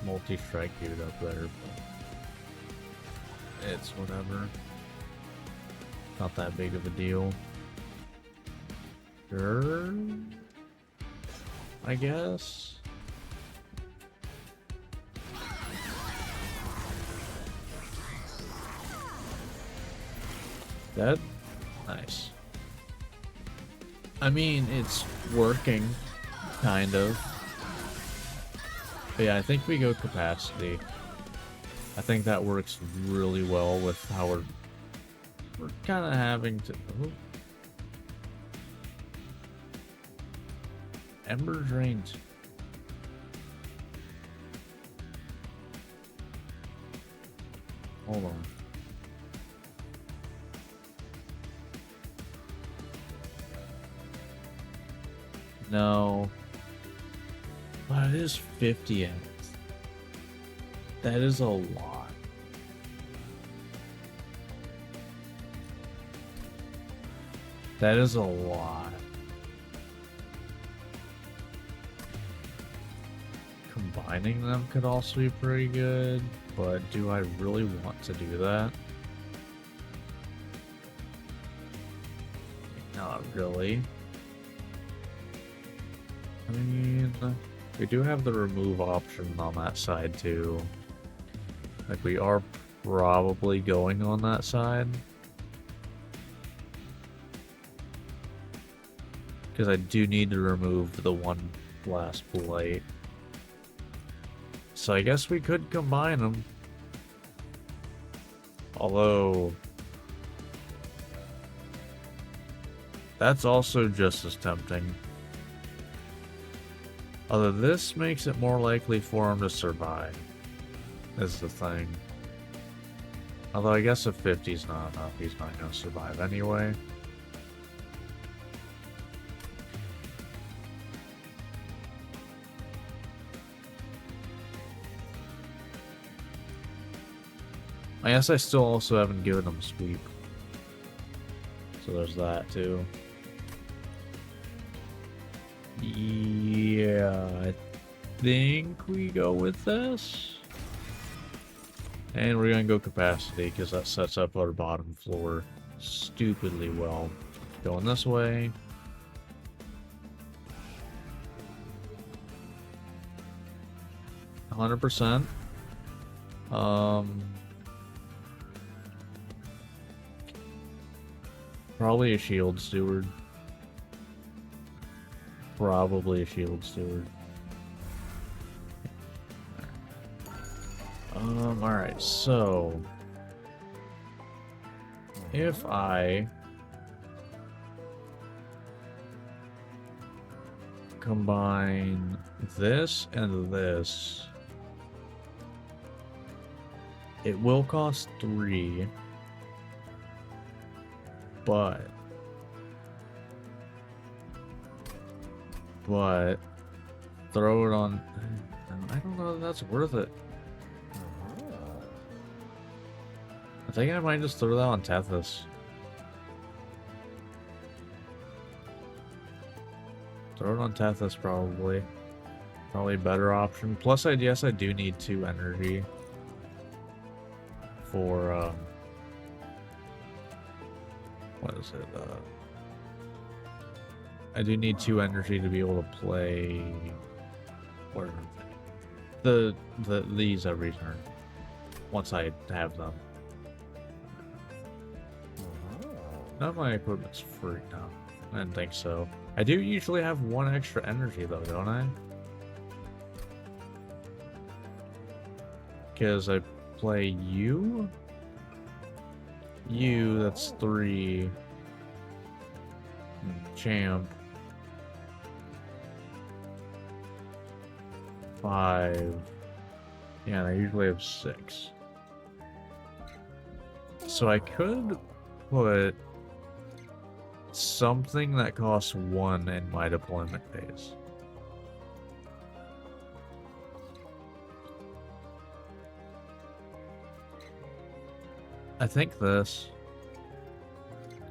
multi-strike dude up there, but it's whatever. Not that big of a deal. Sure, I guess. Dead? Nice. I mean, it's working, kind of. But yeah, I think we go capacity. I think that works really well with how we're kind of having to... Oh. Ember drained. Hold on. No. But it is 50 ends. That is a lot. That is a lot. Combining them could also be pretty good, but do I really want to do that? Not really. I mean, we do have the remove option on that side too. Like, we are probably going on that side. Because I do need to remove the one blast blight. So I guess we could combine them. Although... that's also just as tempting. Although this makes it more likely for him to survive, is the thing. Although I guess if 50's not enough, he's not going to survive anyway. I guess I still also haven't given him sweep. So there's that too. Yeah, I think we go with this. And we're gonna go capacity because that sets up our bottom floor stupidly well. Going this way. %. Probably a shield steward. Probably a shield steward. Alright, so if I combine this and this, it will cost 3, but throw it on... I don't know if that's worth it. I think I might just throw that on Tethys. Throw it on Tethys, probably. Probably a better option. Plus, I guess I do need 2 energy for, what is it? I do need 2 energy to be able to play... Where? These every turn. Once I have them. None of my equipment's free now. I didn't think so. I do usually have 1 extra energy though, don't I? Because I play you? You, that's 3. Champ. 5. Yeah, I usually have 6. So I could put something that costs 1 in my deployment phase. I think this,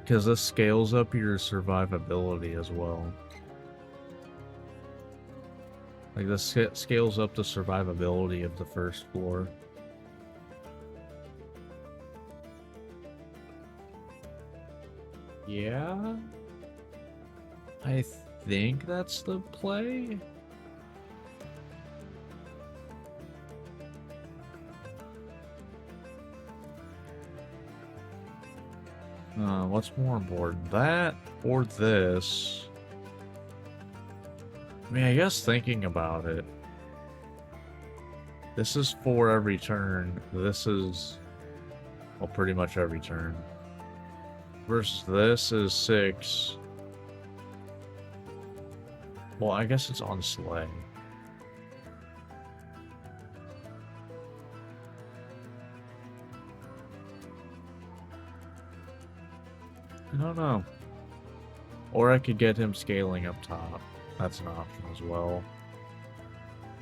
because this scales up your survivability as well. Like, this scales up the survivability of the first floor. Yeah? I think that's the play? What's more important, that or this? I mean, I guess thinking about it, this is 4 every turn. This is, well, pretty much every turn. Versus this is 6. Well, I guess it's on sleigh. I don't know. Or I could get him scaling up top. That's an option as well.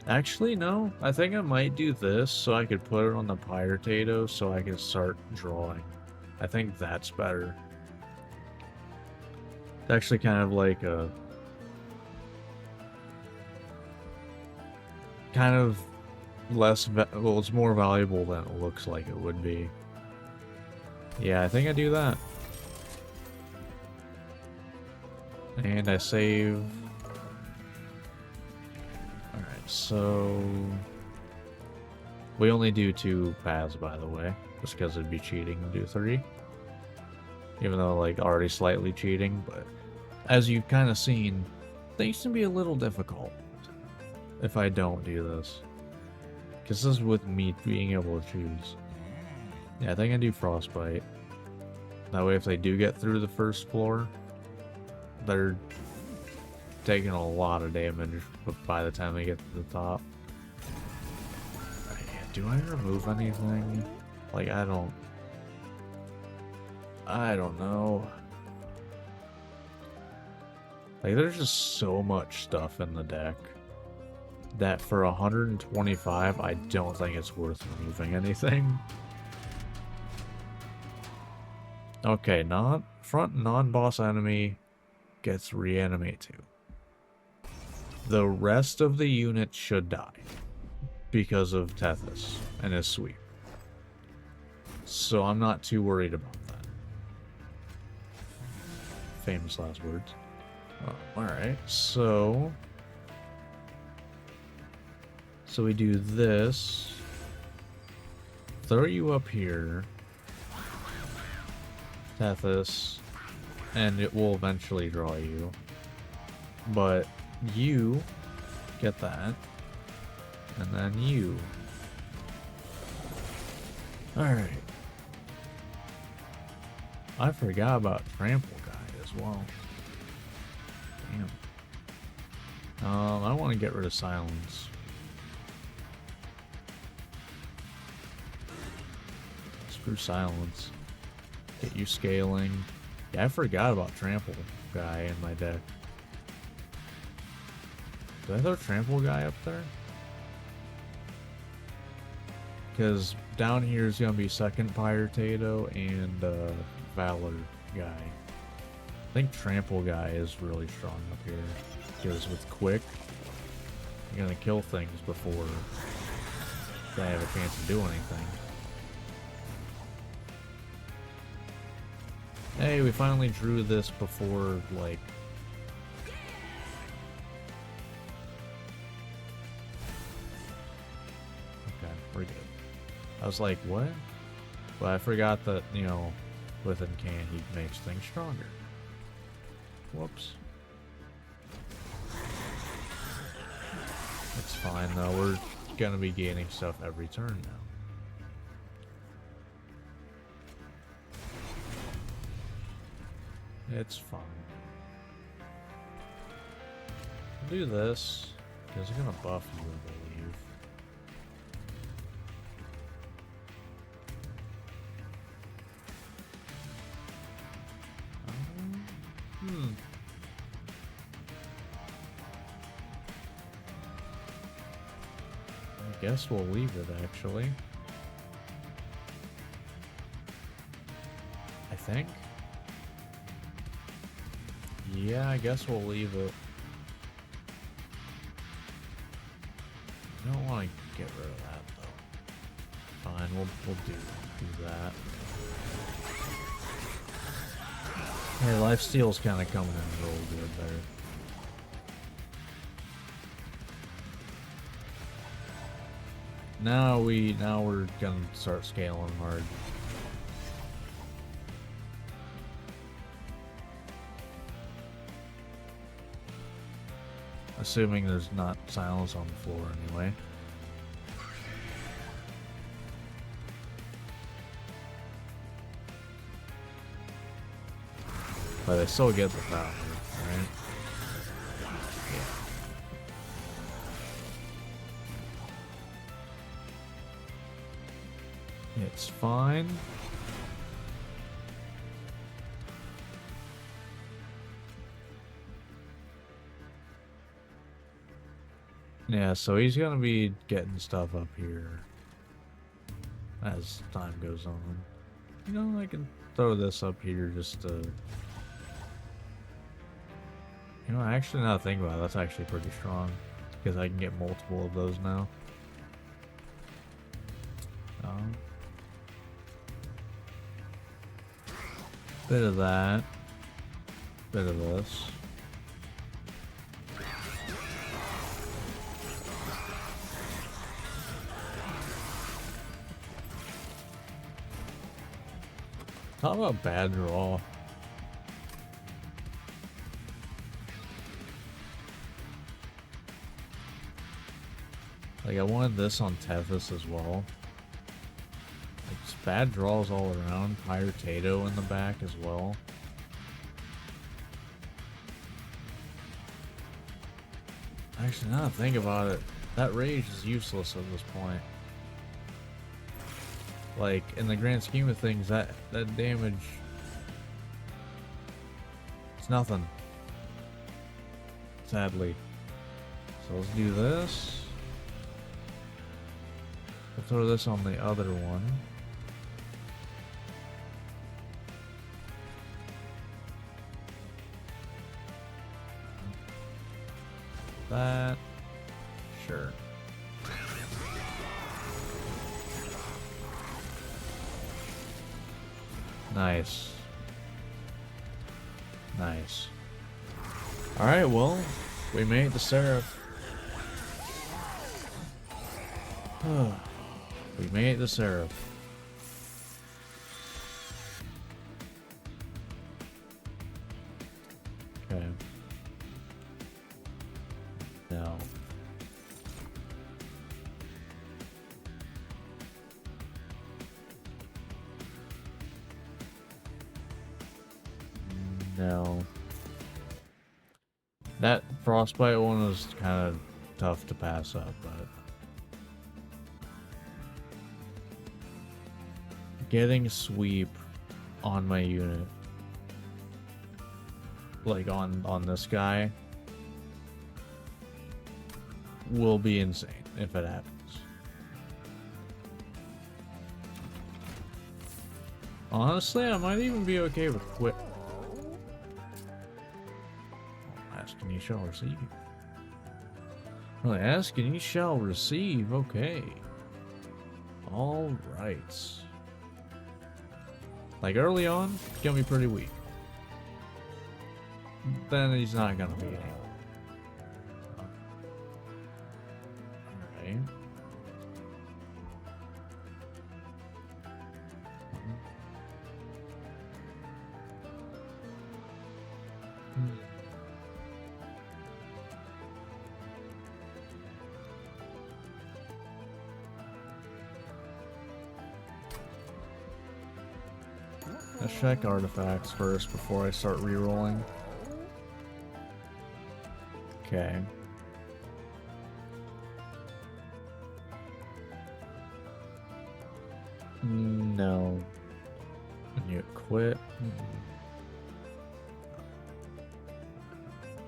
Actually, no. I think I might do this so I could put it on the pyre so I can start drawing. I think that's better. It's actually kind of like a... kind of less... well, it's more valuable than it looks like it would be. Yeah, I think I do that. And I save... Alright, so... we only do 2 paths, by the way. Just because it'd be cheating to do 3. Even though, like, already slightly cheating, but... as you've kind of seen, things can be a little difficult if I don't do this. Because this is with me being able to choose. Yeah, I think I do Frostbite. That way if they do get through the first floor, they're taking a lot of damage by the time they get to the top. Do I remove anything? Like, I don't know. Like, there's just so much stuff in the deck that for 125, I don't think it's worth removing anything. Okay, front non-boss enemy gets reanimate 2. The rest of the unit should die because of Tethys and his sweep. So I'm not too worried about that. Famous last words. Alright, so we do this. Throw you up here. Tethys. And it will eventually draw you. But you get that. And then you. Alright. I forgot about Trample Guy as well. Damn. I want to get rid of Silence. Screw Silence. Get you scaling. Yeah, I forgot about Trample Guy in my deck. Did I throw Trample Guy up there? Because down here is going to be second Pyre and Valor Guy. I think Trample Guy is really strong up here. Because with Quick, you're going to kill things before they have a chance to do anything. Hey, we finally drew this before, like... okay, we're good. I was like, what? But I forgot that, you know, with Incant, he makes things stronger. Whoops. It's fine, though. We're gonna be gaining stuff every turn now. It's fine. I'll do this, because it's gonna buff you, I believe. I guess we'll leave it, actually. I think. Yeah, I guess we'll leave it. I don't want to get rid of that, though. Fine, we'll do that. Hey, lifesteal's kind of coming in real good there. Now we're gonna start scaling hard. Assuming there's not silence on the floor anyway. But I still get the power, right? Yeah. It's fine. Yeah, so he's gonna be getting stuff up here as time goes on. You know, I can throw this up here just to... You know, actually, now that I think about it, that's actually pretty strong. Because I can get multiple of those now. Bit of that. Bit of this. Talk about bad draw. Like, I wanted this on Tethys as well. Like, just bad draws all around. Pyre Tato in the back as well. Actually, now that I think about it, that rage is useless at this point. Like, in the grand scheme of things, that damage... It's nothing. Sadly. So let's do this. We'll throw this on the other one. That. Sure. Nice. Nice. Alright, well, we made the Seraph. We made the Seraph. Okay. No. No. That frostbite one was kind of tough to pass up, but getting sweep on my unit, like on this guy, will be insane if it happens. Honestly, I might even be okay with quit. Ask and you shall receive. Really, ask and you shall receive. Okay. All right. Like early on, it's gonna be pretty weak. Then he's not gonna be anymore. Alright. Let's check artifacts first before I start re-rolling. Okay. No. And you quit.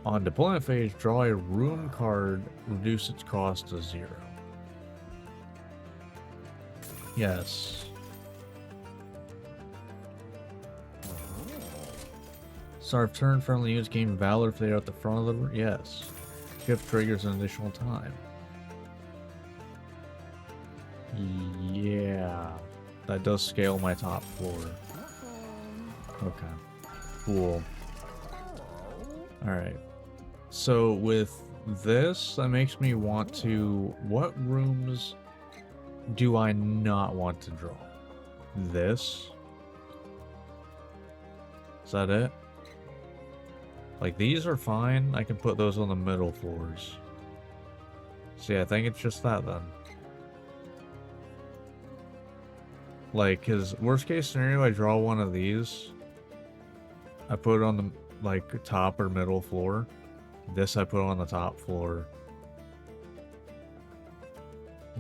On deployment phase, draw a room card, reduce its cost to 0. Yes. Start of turn, friendly units gain valor if they are at the front of the room. Yes. Shift triggers an additional time. Yeah. That does scale my top floor. Okay. Cool. Alright. So with this, that makes me want to... What rooms do I not want to draw? This? Is that it? Like, these are fine. I can put those on the middle floors. See, I think it's just that then. Like, cause worst case scenario, I draw one of these. I put it on the, like, top or middle floor. This I put on the top floor.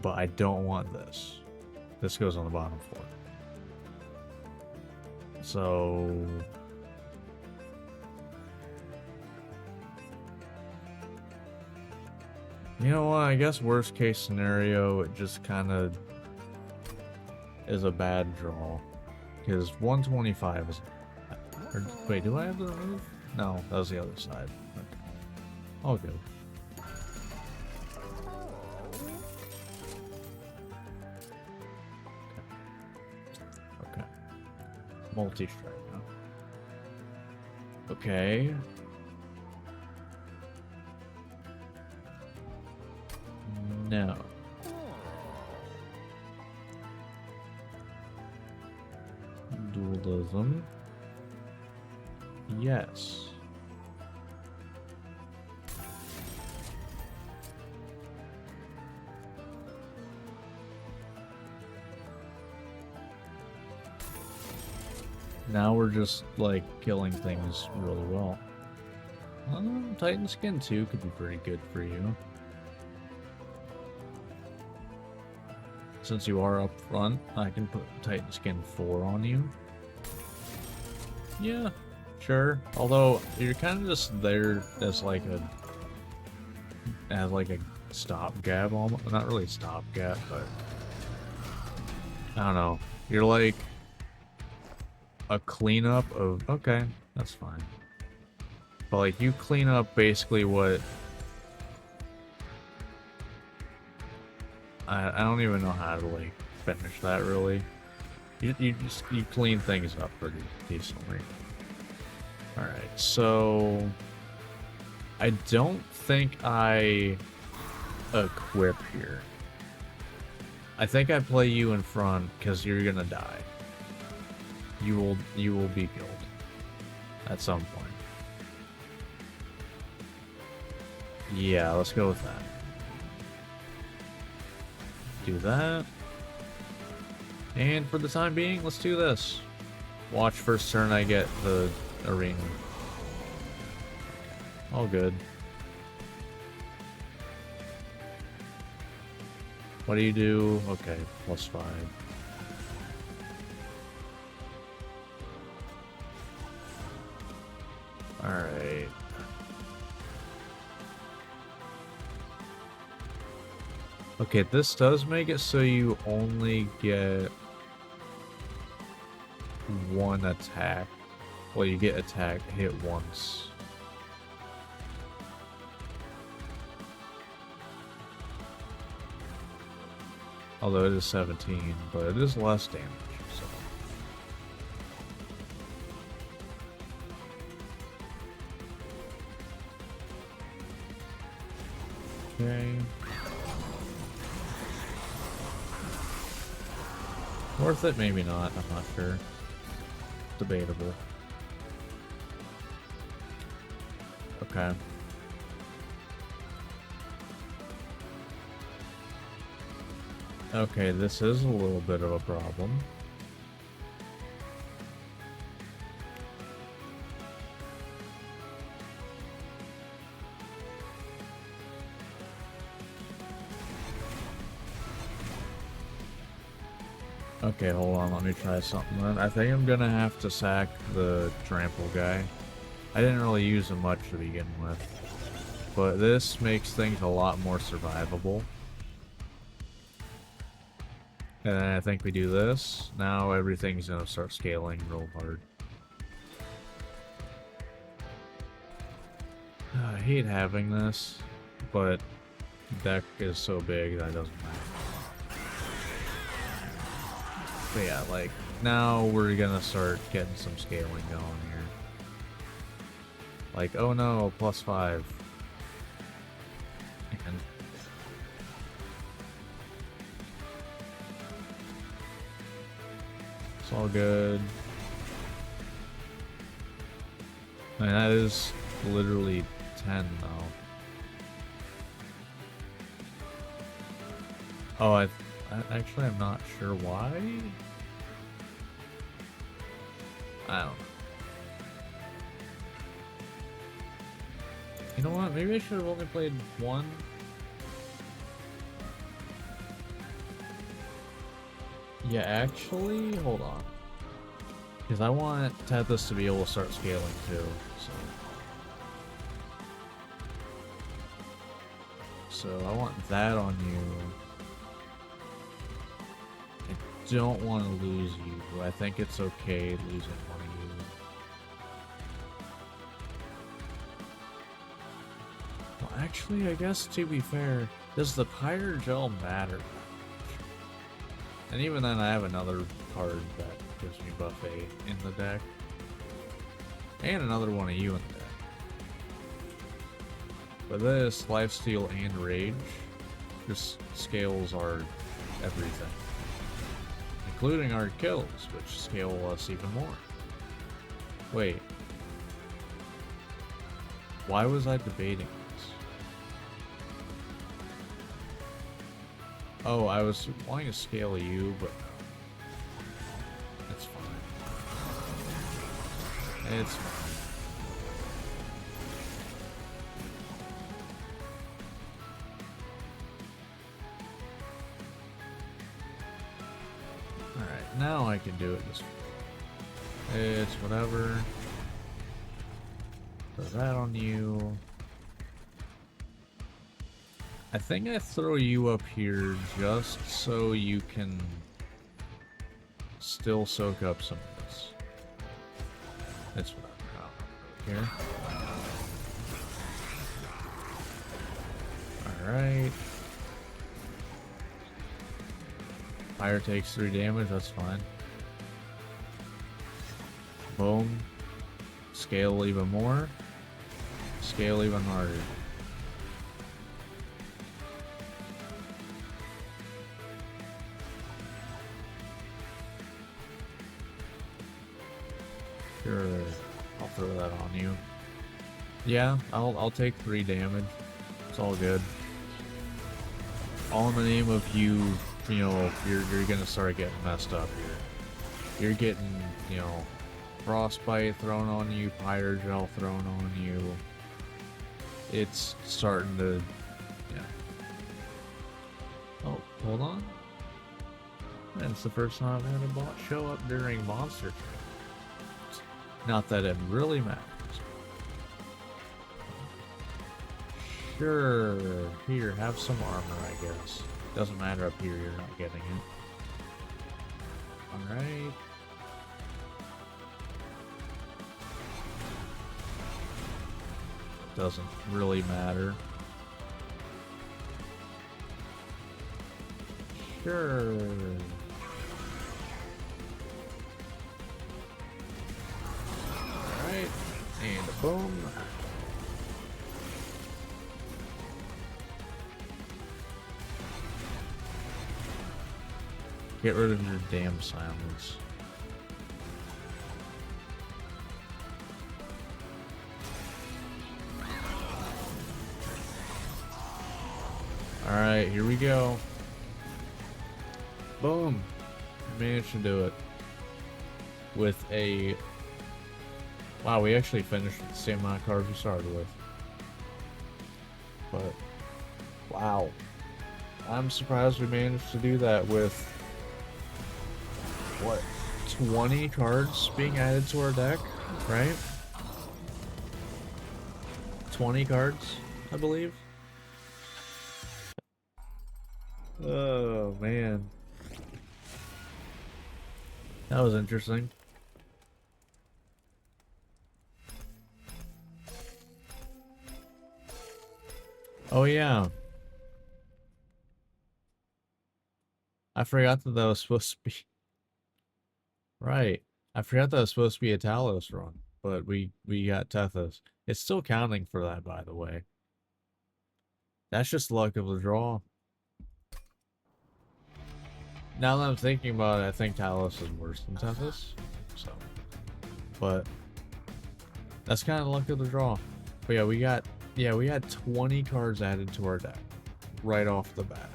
But I don't want this. This goes on the bottom floor. So... You know what, I guess worst case scenario, it just kind of is a bad draw. Because 125 is... Or, wait, do I have to remove? No, that was the other side. Okay. All good. Okay. Multi-strike now. Okay. No. Dualism. Yes. Now we're just, like, killing things really well. Titan Skin 2 could be pretty good for you. Since you are up front, I can put Titan Skin 4 on you. Yeah, sure. Although, you're kind of just there as like a stopgap almost. Not really stopgap, but... I don't know. You're like... a cleanup of... Okay, that's fine. But like, you clean up basically what... I don't even know how to like finish that really. You clean things up pretty decently. Alright, so I don't think I equip here. I think I play you in front because you're gonna die. You will be killed at some point. Yeah, let's go with that. Do that. And for the time being, let's do this. Watch first turn I get the arena. All good. What do you do? Okay, +5. Alright. Okay, this does make it so you only get one attack. Well, you get attack hit once. Although it is 17, but it is less damage, so. Okay. Worth it? Maybe not. I'm not sure. Debatable. Okay. Okay, this is a little bit of a problem. Okay, hold on, let me try something then. I think I'm gonna have to sack the trample guy. I didn't really use them much to begin with. But this makes things a lot more survivable. And then I think we do this. Now everything's gonna start scaling real hard. I hate having this, but the deck is so big that it doesn't matter. But yeah, like, now we're gonna start getting some scaling going here. Like, oh no, +5. And it's all good. I mean, that is literally 10 though. Oh, I actually, I'm not sure why. I don't know. You know what? Maybe I should have only played one. Yeah, actually, hold on. Because I want Tethys to be able to start scaling too, so I want that on you. I don't want to lose you. I think it's okay losing one of you. Well, actually, I guess to be fair, does the pyre gel matter? And even then, I have another card that gives me buff 8 in the deck. And another one of you in the deck. But this, lifesteal and rage, just scales our everything. Including our kills, which scale us even more. Wait. Why was I debating this? Oh, I was wanting to scale you, but no. It's fine. It's fine. Alright, now I can do it this way. It's whatever. Throw that on you. I think I throw you up here just so you can still soak up some of this. It's whatever. I don't care. Alright. Fire takes 3 damage, that's fine. Boom. Scale even more. Scale even harder. Sure, I'll throw that on you. Yeah, I'll take 3 damage. It's all good. All in the name of you know, you're gonna start getting messed up here. You're getting, you know, frostbite thrown on you, pyre gel thrown on you. It's starting to, yeah. Oh, hold on. That's the first time I've had a bot show up during monster trains. Not that it really matters. Sure, here, have some armor, I guess. Doesn't matter up here, you're not getting it. Alright. Doesn't really matter. Sure. Alright, and a boom. Get rid of your damn silence. Alright, here we go. Boom. I managed to do it. With a... Wow, we actually finished with the same amount of cards we started with. But... Wow. I'm surprised we managed to do that with... What? 20 cards being added to our deck, right? 20 cards, I believe. Oh, man. That was interesting. Oh, yeah. I forgot that was supposed to be... Right. I forgot that was supposed to be a Talos run, but we got Tethys. It's still counting for that, by the way. That's just luck of the draw. Now that I'm thinking about it, I think Talos is worse than Tethys. So, but that's kind of luck of the draw. But yeah, we had 20 cards added to our deck right off the bat.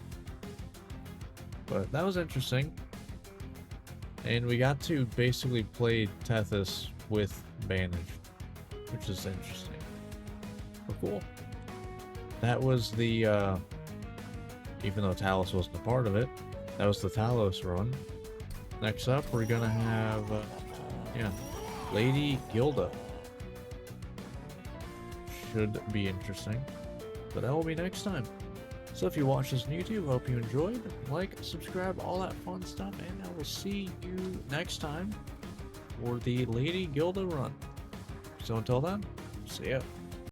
But that was interesting. And we got to basically play Tethys with Bandage, which is interesting. But cool. That was the, even though Talos wasn't a part of it, that was the Talos run. Next up, we're gonna have, yeah, Lady Gilda. Should be interesting. But that will be next time. So if you watch this on YouTube, hope you enjoyed. Like, subscribe, all that fun stuff, and I will see you next time for the Lady Gilda run. So until then, see ya.